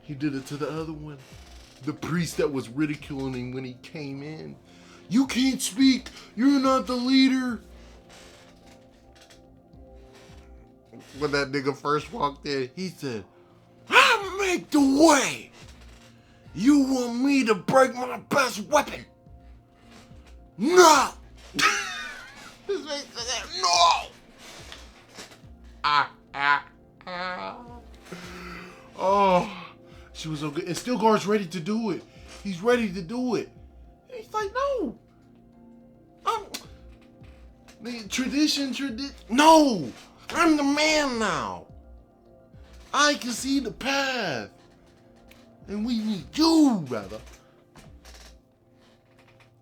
He did it to the other one. The priest that was ridiculing him when he came in. You can't speak. You're not the leader. When that nigga first walked in, he said, I make the way. You want me to break my best weapon? No. No. Oh, she was so good. And Stilgar's ready to do it. He's ready to do it. And he's like, no. Tradition. No. I'm the man now. I can see the path. And we need you, brother.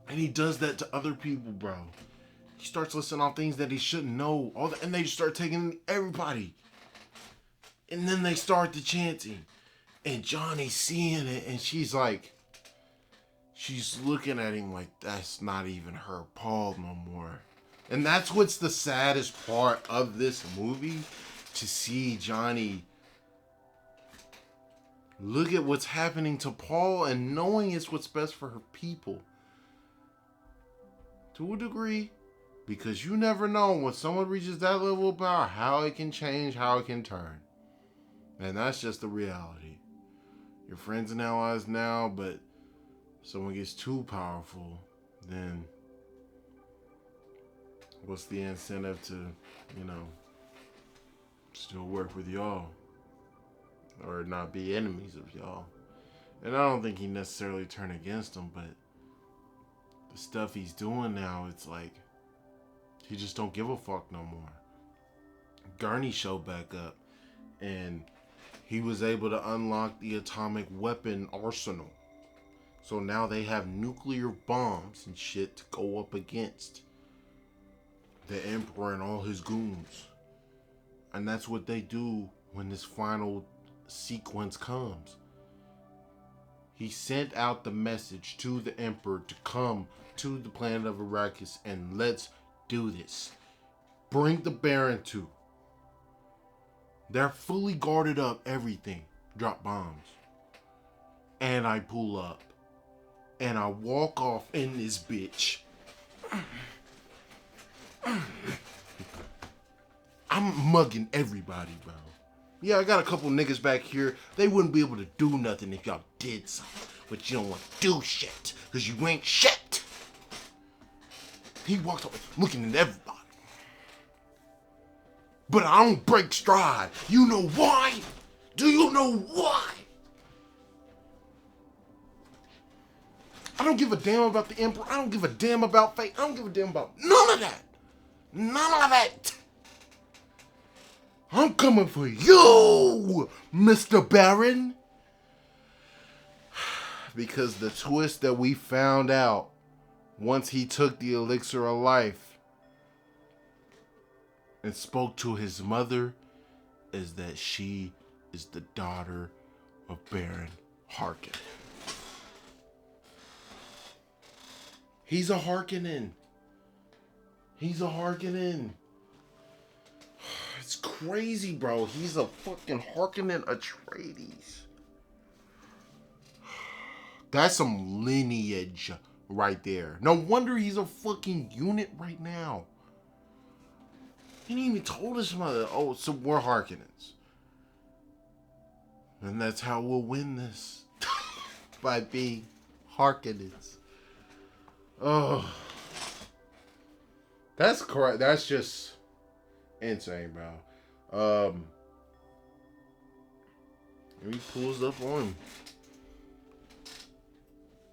And he does that to other people, bro. He starts listing off things that he shouldn't know. And they start taking everybody. And then they start the chanting. And Johnny's seeing it. And she's like, she's looking at him like that's not even her Paul no more. And that's what's the saddest part of this movie, to see Johnny look at what's happening to Paul and knowing it's what's best for her people. To a degree, because you never know when someone reaches that level of power, how it can change, how it can turn. And that's just the reality. You're friends and allies now, but someone gets too powerful, then what's the incentive to, still work with y'all? Or not be enemies of y'all? And I don't think he necessarily turned against them, but the stuff he's doing now, it's like, he just don't give a fuck no more. Gurney showed back up, and he was able to unlock the atomic weapon arsenal. So now they have nuclear bombs and shit to go up against the Emperor and all his goons. And that's what they do when this final sequence comes. He sent out the message to the Emperor to come to the planet of Arrakis and let's do this. Bring the Baron to. They're fully guarded up, everything. Drop bombs. And I pull up. And I walk off in this bitch. I'm mugging everybody, bro. Yeah, I got a couple niggas back here. They wouldn't be able to do nothing if y'all did something. But you don't want to do shit. Because you ain't shit. He walked up looking at everybody. But I don't break stride. You know why? Do you know why? I don't give a damn about the Emperor. I don't give a damn about fate. I don't give a damn about none of that. None of it. I'm coming for you, Mr. Baron. Because the twist that we found out once he took the elixir of life and spoke to his mother is that she is the daughter of Baron Harkonnen. He's a Harkonnen. He's a Harkonnen. It's crazy, bro. He's a fucking Harkonnen Atreides. That's some lineage right there. No wonder he's a fucking unit right now. He didn't even told us about it. Oh, so we're Harkonnens. And that's how we'll win this. By being Harkonnens. Oh. That's correct. That's just insane, bro. He pulls up on him.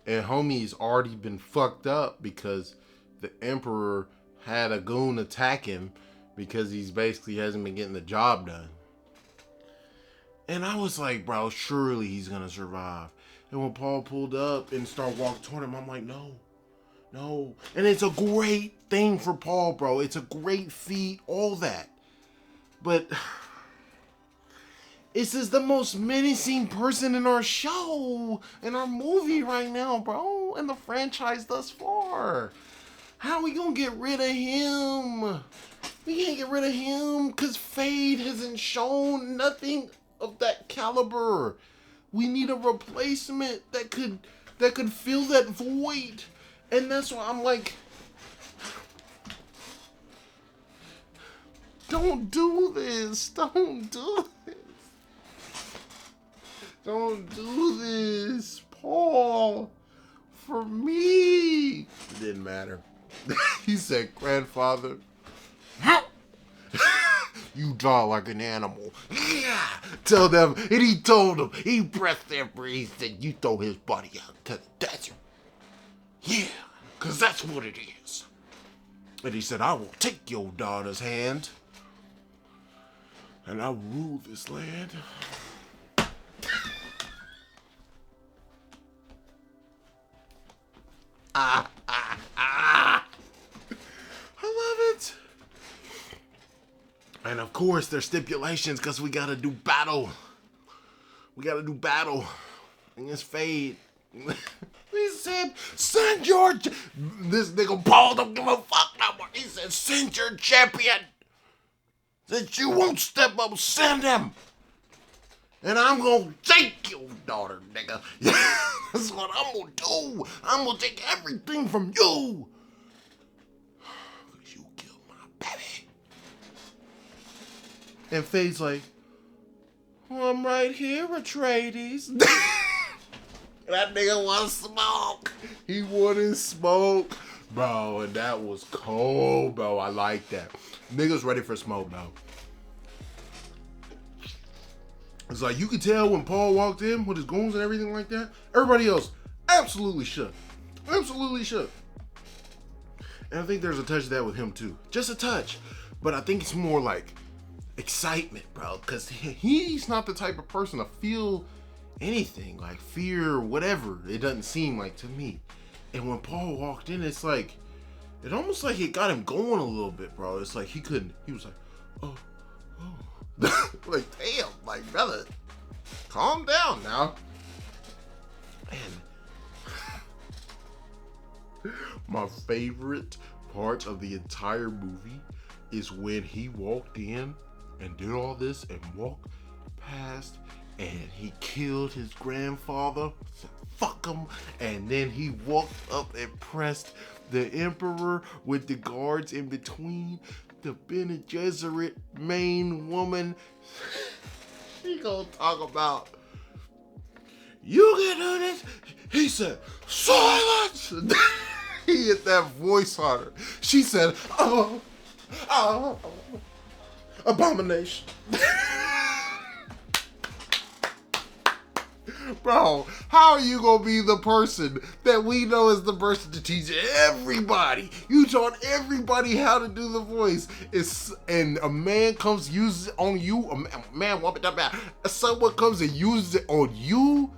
And homie's already been fucked up because the Emperor had a goon attack him because he's basically hasn't been getting the job done. And I was like, bro, surely he's gonna survive. And when Paul pulled up and started walking toward him, I'm like, no. And it's a great thing for Paul, bro. It's a great feat, all that. But this is the most menacing person in our show, in our movie right now, bro. In the franchise thus far. How are we gonna get rid of him? We can't get rid of him because Fade hasn't shown nothing of that caliber. We need a replacement that could fill that void. And that's why I'm like, don't do this. Don't do this. Don't do this, Paul. For me. It didn't matter. He said, grandfather, you draw like an animal. Yeah. Tell them, and he told them, he breathed their breeze, said, you throw his body out to the desert. Yeah, because that's what it is. And he said, I will take your daughter's hand, and I will rule this land. I love it. And of course, there's stipulations because we gotta do battle. We gotta do battle against Fade. He said, send your... This nigga Paul don't give a fuck no more. He said, send your champion. That you won't step up, send him. And I'm gonna take your daughter, nigga. That's what I'm gonna do. I'm gonna take everything from you. Because you killed my baby. And Faye's like, well, I'm right here, Atreides. That nigga wanna smoke. He wanna smoke. Bro, and that was cold, bro. I like that. Niggas ready for smoke, bro. It's like, you could tell when Paul walked in with his goons and everything like that. Everybody else absolutely shook. Absolutely shook. And I think there's a touch of that with him too. Just a touch. But I think it's more like excitement, bro. Because he's not the type of person to feel anything. Like fear or whatever. It doesn't seem like to me. And when Paul walked in, it's like, it almost like it got him going a little bit, bro. It's like he was like, oh. Like, damn, like, brother, calm down now. And my favorite part of the entire movie is when he walked in and did all this and walked past and he killed his grandfather. Said, fuck him. And then he walked up and pressed the Emperor with the guards in between. The Bene Gesserit main woman, she gonna talk about, you can do this. He said, silence. He hit that voice on her. She said, oh, abomination. Bro, how are you gonna be the person that we know is the person to teach everybody? You taught everybody how to do the voice. And a man comes uses it on you. Someone comes and uses it on you,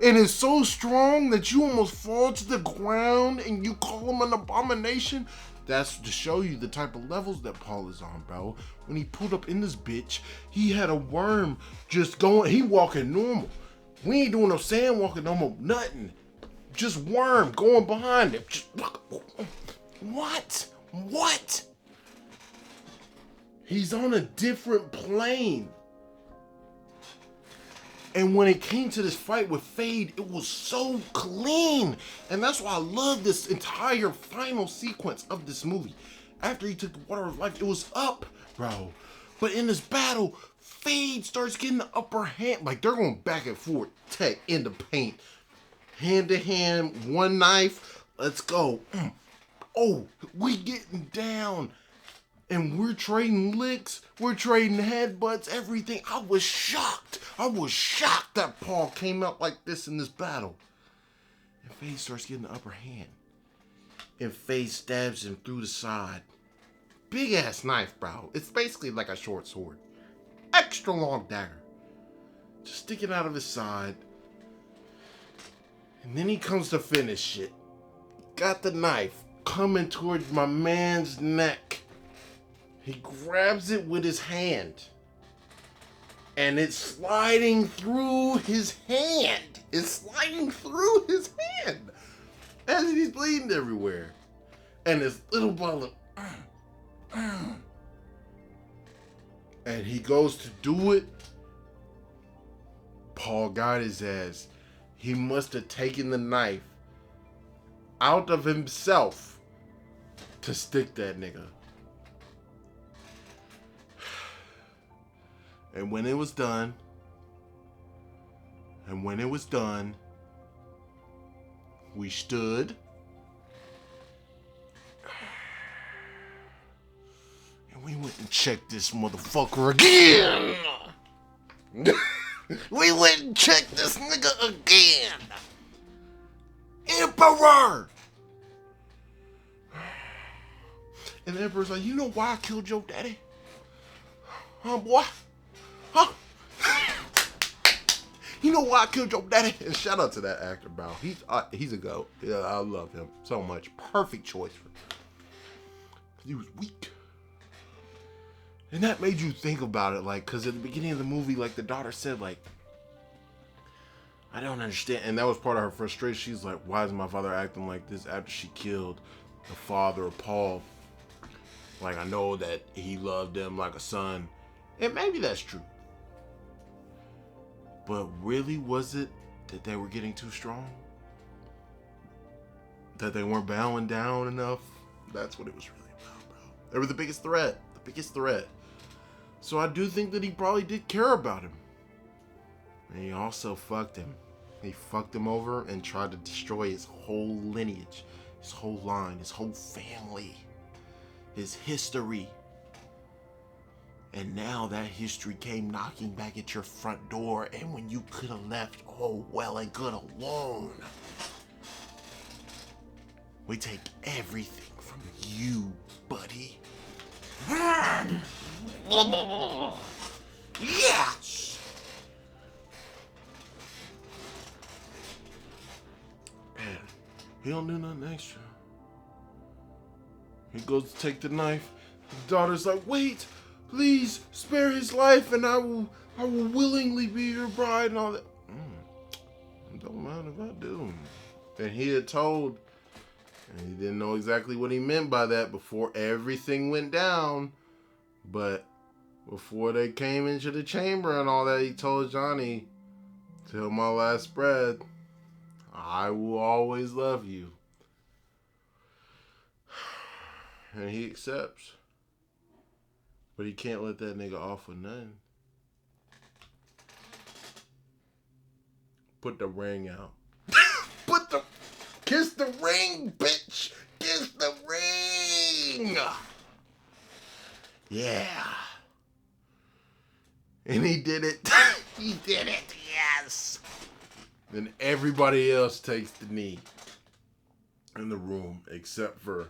and it's so strong that you almost fall to the ground, and you call him an abomination. That's to show you the type of levels that Paul is on, bro. When he pulled up in this bitch, he had a worm just going. He walking normal. We ain't doing no sand walking no more, nothing. Just worm going behind him. Just, what? He's on a different plane. And when it came to this fight with Fade, it was so clean. And that's why I love this entire final sequence of this movie. After he took the water of life, it was up, bro. But in this battle, Fade starts getting the upper hand. Like, they're going back and forth, tech in the paint. Hand to hand, one knife, let's go. Oh, we getting down. And we're trading licks, we're trading headbutts, everything. I was shocked that Paul came out like this in this battle. And Fade starts getting the upper hand. And Fade stabs him through the side. Big ass knife, bro. It's basically like a short sword. Extra long dagger. Just sticking out of his side. And then he comes to finish it. Got the knife coming towards my man's neck. He grabs it with his hand. And it's sliding through his hand. It's sliding through his hand. As he's bleeding everywhere. And this little ball of... And he goes to do it. Paul got his ass. He must have taken the knife out of himself to stick that nigga. And when it was done, we stood. And we went and checked this motherfucker again. We went and checked this nigga again. Emperor! And the Emperor's like, you know why I killed your daddy? Huh, boy? Huh? You know why I killed your daddy? And shout out to that actor, bro. He's a goat. Yeah, I love him so much. Perfect choice for him. He was weak. And that made you think about it, like, because at the beginning of the movie, like, the daughter said, like, I don't understand. And that was part of her frustration. She's like, why is my father acting like this after she killed the father of Paul? Like, I know that he loved them like a son. And maybe that's true. But really, was it that they were getting too strong? That they weren't bowing down enough? That's what it was really about, bro. They were the biggest threat. The biggest threat. So I do think that he probably did care about him. And he also fucked him. He fucked him over and tried to destroy his whole lineage, his whole line, his whole family, his history. And now that history came knocking back at your front door, and when you could have left all well and good alone, we take everything from you, buddy. Yes! Man, he don't do nothing extra. He goes to take the knife. His daughter's like, wait, please spare his life, and I will willingly be your bride and all that. Don't mind if I do. And he had told, and he didn't know exactly what he meant by that before everything went down. But before they came into the chamber and all that, he told Johnny, till my last breath, I will always love you. And he accepts. But he can't let that nigga off with nothing. Put the ring out. Kiss the ring, bitch. Kiss the ring. Yeah. And he did it. He did it, yes. Then everybody else takes the knee in the room except for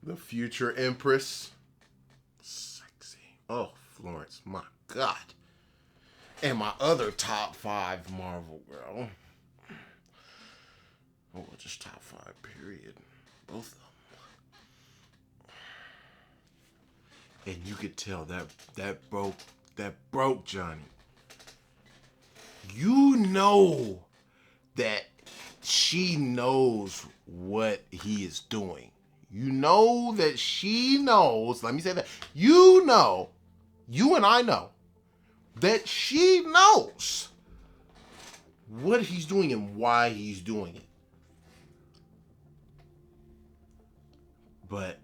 the future Empress. Sexy. Oh, Florence, my God. And my other top 5 Marvel girl. Oh, just top 5, period. Both of them. And you could tell that broke Johnny. You know that she knows what he is doing. You know that she knows, let me say that. You know, you and I know, that she knows what he's doing and why he's doing it. But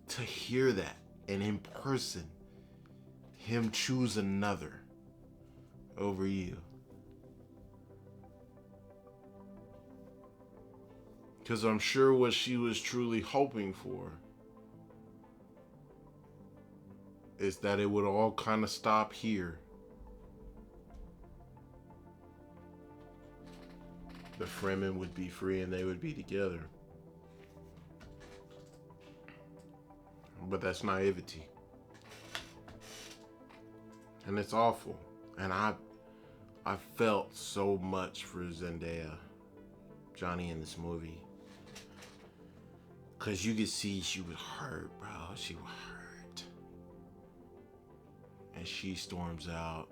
to hear that, and in person, him choose another over you. Because I'm sure what she was truly hoping for is that it would all kind of stop here. The Fremen would be free and they would be together. But that's naivety. And it's awful. And I felt so much for Zendaya, Johnny, in this movie. Because you could see she was hurt, bro. She was hurt. And she storms out.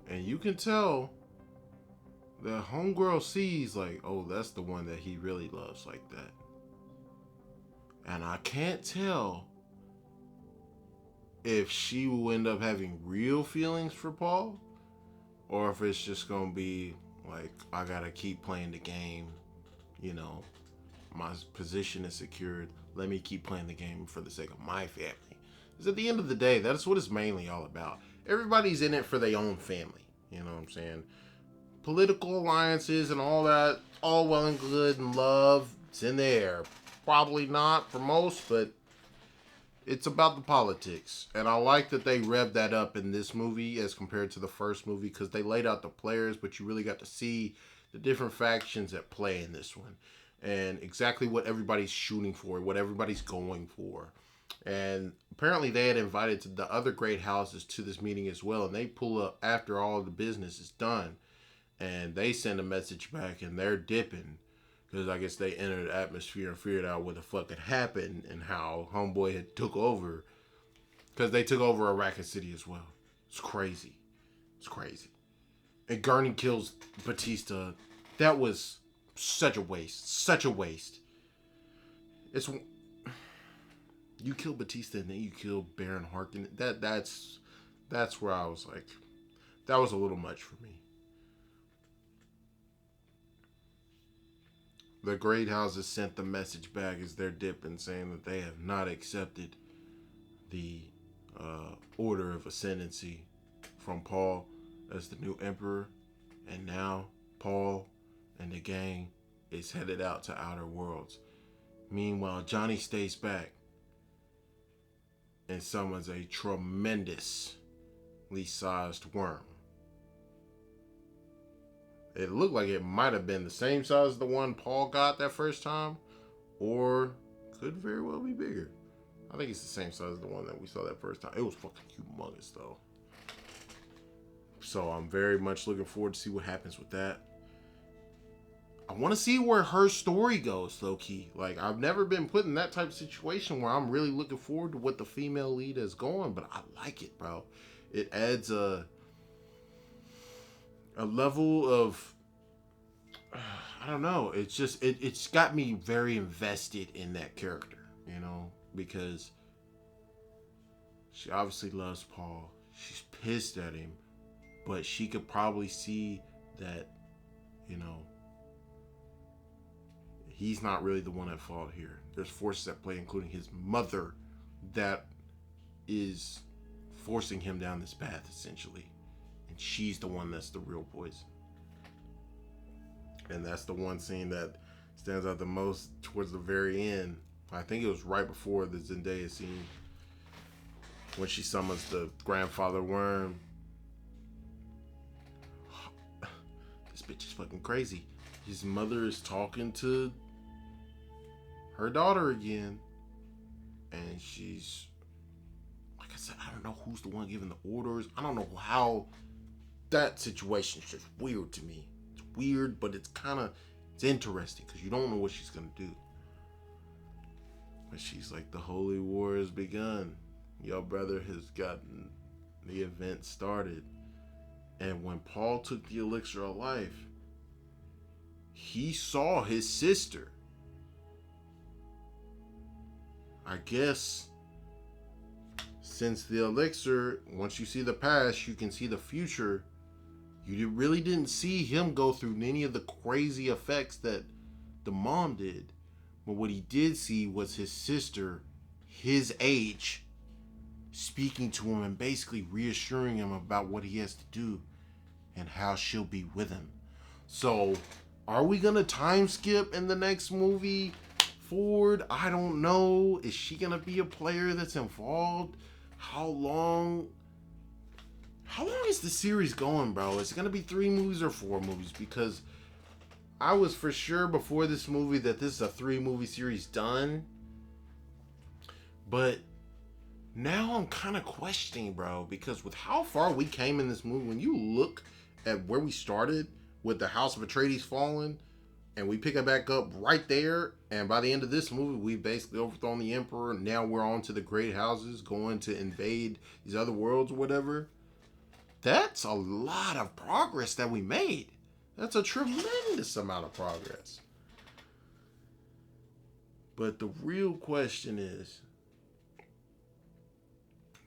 And you can tell that homegirl sees, like, oh, that's the one that he really loves like that. And I can't tell if she will end up having real feelings for Paul, or if it's just going to be like, I got to keep playing the game, you know, my position is secured, let me keep playing the game for the sake of my family. Because at the end of the day, that's what it's mainly all about. Everybody's in it for their own family, you know what I'm saying? Political alliances and all that, all well and good, and love, it's in there. Probably not for most, but it's about the politics. And I like that they revved that up in this movie as compared to the first movie, because they laid out the players, but you really got to see the different factions at play in this one. And exactly what everybody's shooting for, what everybody's going for. And apparently they had invited to the other great houses to this meeting as well. And they pull up after all of the business is done. And they send a message back and they're dipping. Because I guess they entered the atmosphere and figured out what the fuck had happened and how Homeboy had took over. Because they took over Arrakis City as well. It's crazy. It's crazy. And Gurney kills Batista. That was such a waste. Such a waste. It's you kill Batista and then you kill Baron Harkonnen. That's where I was like, that was a little much for me. The Great Houses sent the message back as they're dipping, saying that they have not accepted the order of ascendancy from Paul as the new emperor, and now Paul and the gang is headed out to outer worlds. Meanwhile, Johnny stays back and summons a tremendously sized worm. It looked like it might have been the same size as the one Paul got that first time, or could very well be bigger. I think it's the same size as the one that we saw that first time. It was fucking humongous though. So I'm very much looking forward to see what happens with that. I want to see where her story goes, low key. Like, I've never been put in that type of situation where I'm really looking forward to what the female lead is going, but I like it, bro. It adds a level of, I don't know. It's just, it's got me very invested in that character, you know, because she obviously loves Paul. She's pissed at him, but she could probably see that, you know, he's not really the one at fault here. There's forces at play, including his mother, that is forcing him down this path, essentially. And she's the one that's the real poison. And that's the one scene that stands out the most towards the very end. I think it was right before the Zendaya scene, when she summons the grandfather worm. This bitch is fucking crazy. His mother is talking to her daughter again, and she's, like I said, I don't know who's the one giving the orders. I don't know how. That situation is just weird to me. It's weird, but it's interesting because you don't know what she's gonna do. But she's like, the holy war has begun. Your brother has gotten the event started. And when Paul took the elixir of life, he saw his sister. I guess since the elixir, once you see the past, you can see the future. You really didn't see him go through any of the crazy effects that the mom did. But what he did see was his sister, his age, speaking to him and basically reassuring him about what he has to do and how she'll be with him. So, are we gonna time skip in the next movie forward? I don't know. Is she gonna be a player that's involved? How long is the series going, bro? Is it gonna be 3 movies or 4 movies? Because I was for sure before this movie that this is a 3-movie series done. But now I'm kind of questioning, bro, because with how far we came in this movie, when you look at where we started with the House of Atreides falling, and we pick it back up right there, and by the end of this movie, we've basically overthrown the Emperor. Now we're on to the Great Houses, going to invade these other worlds or whatever. That's a lot of progress that we made. That's a tremendous amount of progress. But the real question is,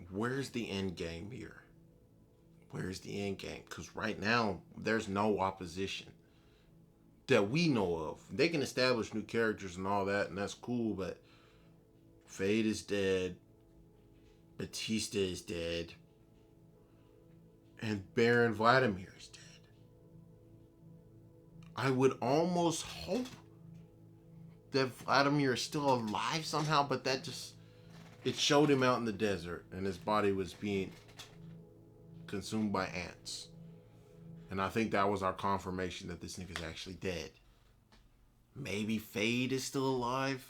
where's the end game here? Where's the end game? Because right now, there's no opposition that we know of. They can establish new characters and all that, and that's cool, but Fade is dead. Batista is dead. And Baron Vladimir is dead. I would almost hope that Vladimir is still alive somehow, but that just, it showed him out in the desert and his body was being consumed by ants. And I think that was our confirmation that this nigga's actually dead. Maybe Fade is still alive.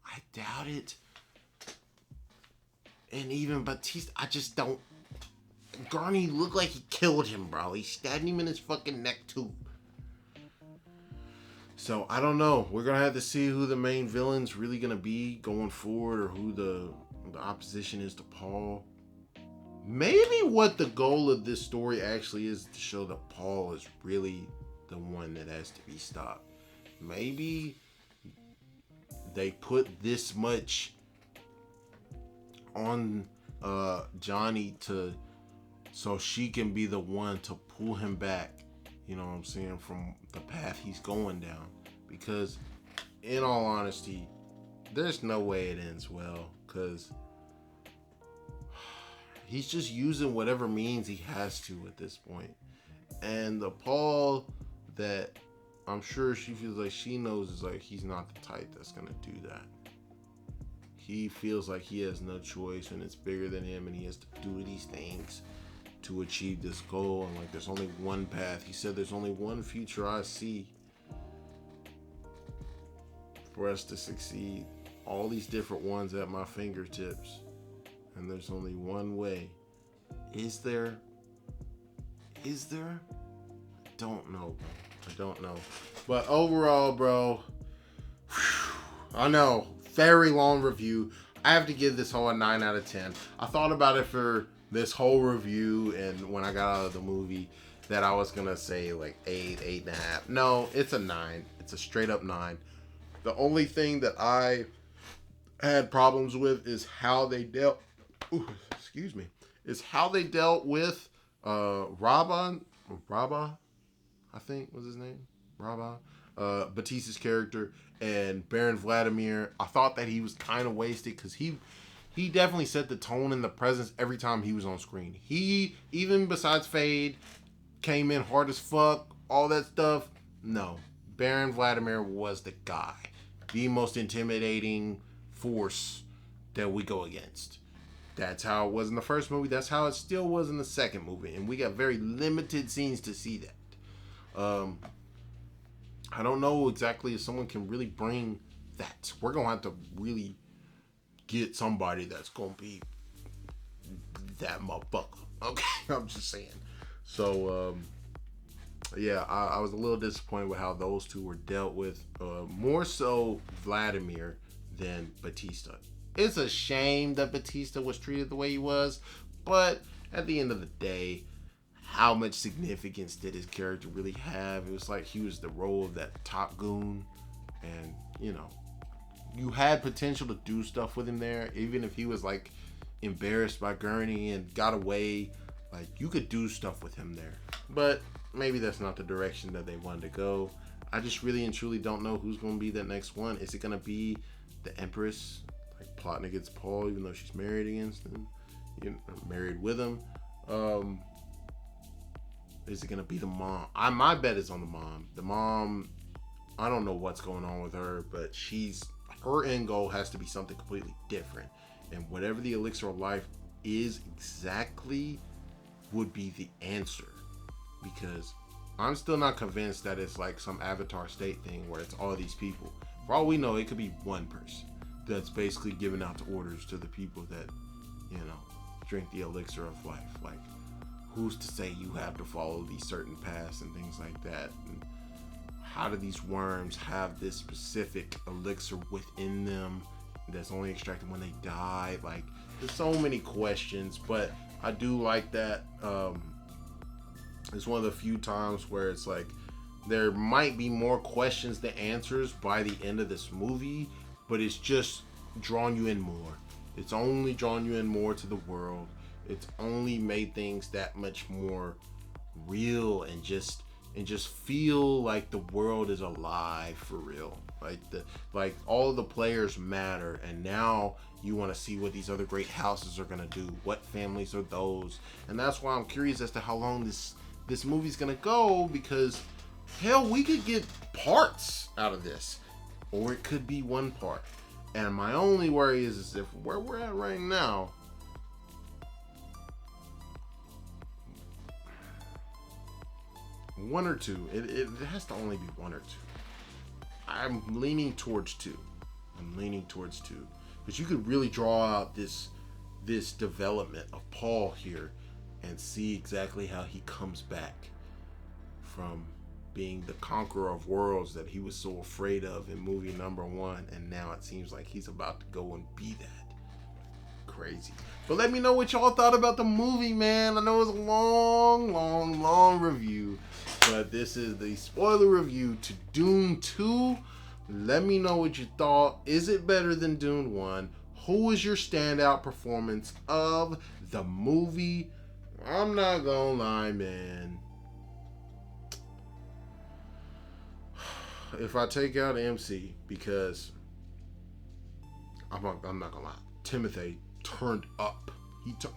I doubt it. And even Batista, I just don't. Gurney looked like he killed him, bro. He stabbed him in his fucking neck too. So I don't know. We're gonna have to see who the main villain's really gonna be going forward, or who the opposition is to Paul. maybe what the goal of this story actually is to show that Paul is really the one that has to be stopped. Maybe they put this much on Johnny so she can be the one to pull him back, you know what I'm saying, from the path he's going down. Because in all honesty, there's no way it ends well, because he's just using whatever means he has to at this point. And the Paul that I'm sure she feels like she knows is like, he's not the type that's gonna do that. He feels like he has no choice and it's bigger than him and he has to do these things to achieve this goal. And like, there's only one path. He said there's only one future I see for us to succeed. All these different ones at my fingertips. And there's only one way. Is there? I don't know. I don't know. But overall, bro, I know, very long review. I have to give this whole a 9 out of 10. I thought about it for this whole review, and when I got out of the movie, that I was gonna say like 8, 8.5. No, it's a 9. It's a straight up 9. The only thing that I had problems with is how they dealt. Is how they dealt with Rabba, I think was his name, Rabba, Batista's character, and Baron Vladimir. I thought that he was kind of wasted because he definitely set the tone and the presence every time he was on screen. He, even besides Fade, came in hard as fuck, all that stuff. No, Baron Vladimir was the guy, the most intimidating force that we go against. That's how it was in the first movie. That's how it still was in the second movie. And we got very limited scenes to see that. I don't know exactly if someone can really bring that. We're going to have to really get somebody that's going to be that motherfucker. Okay, I'm just saying. So, yeah, I was a little disappointed with how those two were dealt with. More so Vladimir than Batista. It's a shame that Batista was treated the way he was, but at the end of the day, how much significance did his character really have? It was like he was the role of that top goon, and you know, you had potential to do stuff with him there, even if he was like embarrassed by Gurney and got away. Like, you could do stuff with him there, but maybe that's not the direction that they wanted to go. I just really and truly don't know who's going to be that next one. Is it going to be the Empress, like plotting against Paul, even though she's married against him, married with him? Is it going to be the mom? My bet is on the mom. The mom, I don't know what's going on with her, but her end goal has to be something completely different. And whatever the elixir of life is exactly would be the answer. Because I'm still not convinced that it's like some Avatar state thing where it's all these people. For all we know, it could be one person that's basically giving out the orders to the people that, drink the elixir of life. Like, who's to say you have to follow these certain paths and things like that? And how do these worms have this specific elixir within them that's only extracted when they die? Like, there's so many questions, but I do like that. It's one of the few times where it's like there might be more questions than answers by the end of this movie, but it's just drawing you in more. It's only drawing you in more to the world. It's only made things that much more real and just feel like the world is alive for real. Like all of the players matter, and now you want to see what these other great houses are gonna do. What families are those? And that's why I'm curious as to how long this movie's gonna go, because hell, we could get parts out of this, or it could be one part. And my only worry is if where we're at right now, one or two. It has to only be one or two. I'm leaning towards two. Because you could really draw out this development of Paul here and see exactly how he comes back from being the conqueror of worlds that he was so afraid of in movie number 1, and now it seems like he's about to go and be that. crazy. But let me know what y'all thought about the movie, man. I know it was a long review, but this is the spoiler review to Dune 2. Let me know what you thought. Is it better than Dune 1? Who was your standout performance of the movie? I'm not gonna lie, man. If I take out MC, because I'm not gonna lie, Timothy turned up.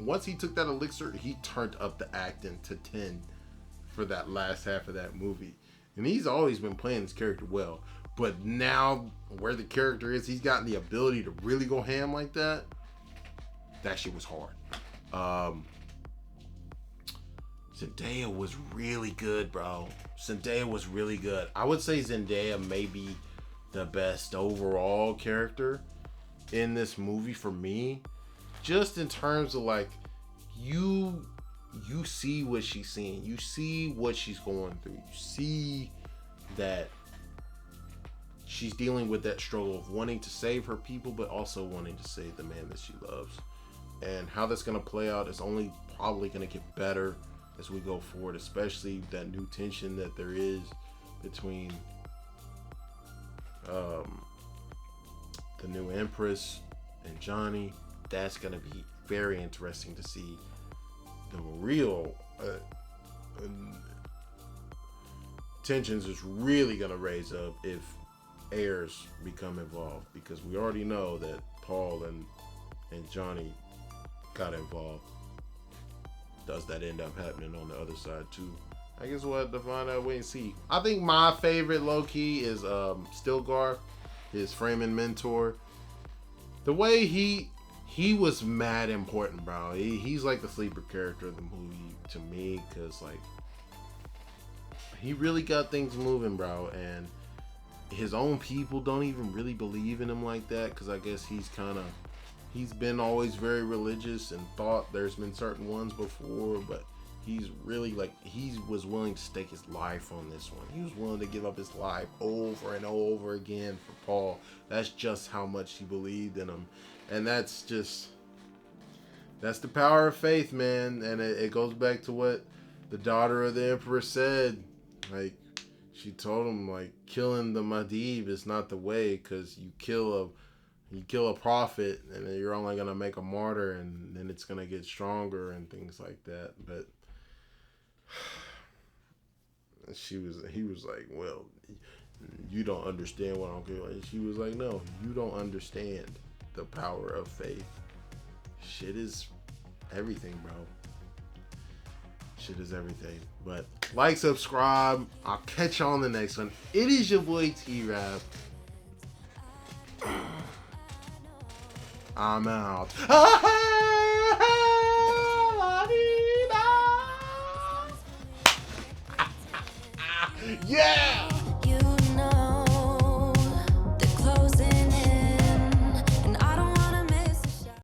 Once he took that elixir, he turned up the acting to 10 for that last half of that movie. And he's always been playing his character well. But now, where the character is, he's gotten the ability to really go ham like that. That shit was hard. Zendaya was really good, bro. Zendaya was really good. I would say Zendaya may be the best overall character in this movie for me. Just in terms of like, you see what she's seeing. You see what she's going through. You see that she's dealing with that struggle of wanting to save her people, but also wanting to save the man that she loves. And how that's going to play out is only probably going to get better as we go forward, especially that new tension that there is between the new Empress and Johnny. That's going to be very interesting to see the real tensions is really going to raise up if heirs become involved, because we already know that Paul and Johnny got involved. Does that end up happening on the other side too? I guess we'll have to find out, wait and see. I think my favorite low-key is Stilgar, his framing mentor. The way he was mad important, bro. He's like the sleeper character of the movie to me, because like he really got things moving, bro. And his own people don't even really believe in him like that, because I guess he's been always very religious and thought there's been certain ones before, but he's really like, he was willing to stake his life on this one. He was willing to give up his life over and over again for Paul. That's just how much he believed in him. And that's the power of faith, man. And it goes back to what the daughter of the emperor said. Like, she told him, like, killing the Madib is not the way, because you kill a prophet and then you're only gonna make a martyr, and then it's gonna get stronger and things like that. But he was like, well, you don't understand what I'm doing. And she was like, no, you don't understand the power of faith. Shit is everything, bro. Shit is everything. But like, subscribe. I'll catch you on the next one. It is your boy T-Rav. I'm out. Yeah!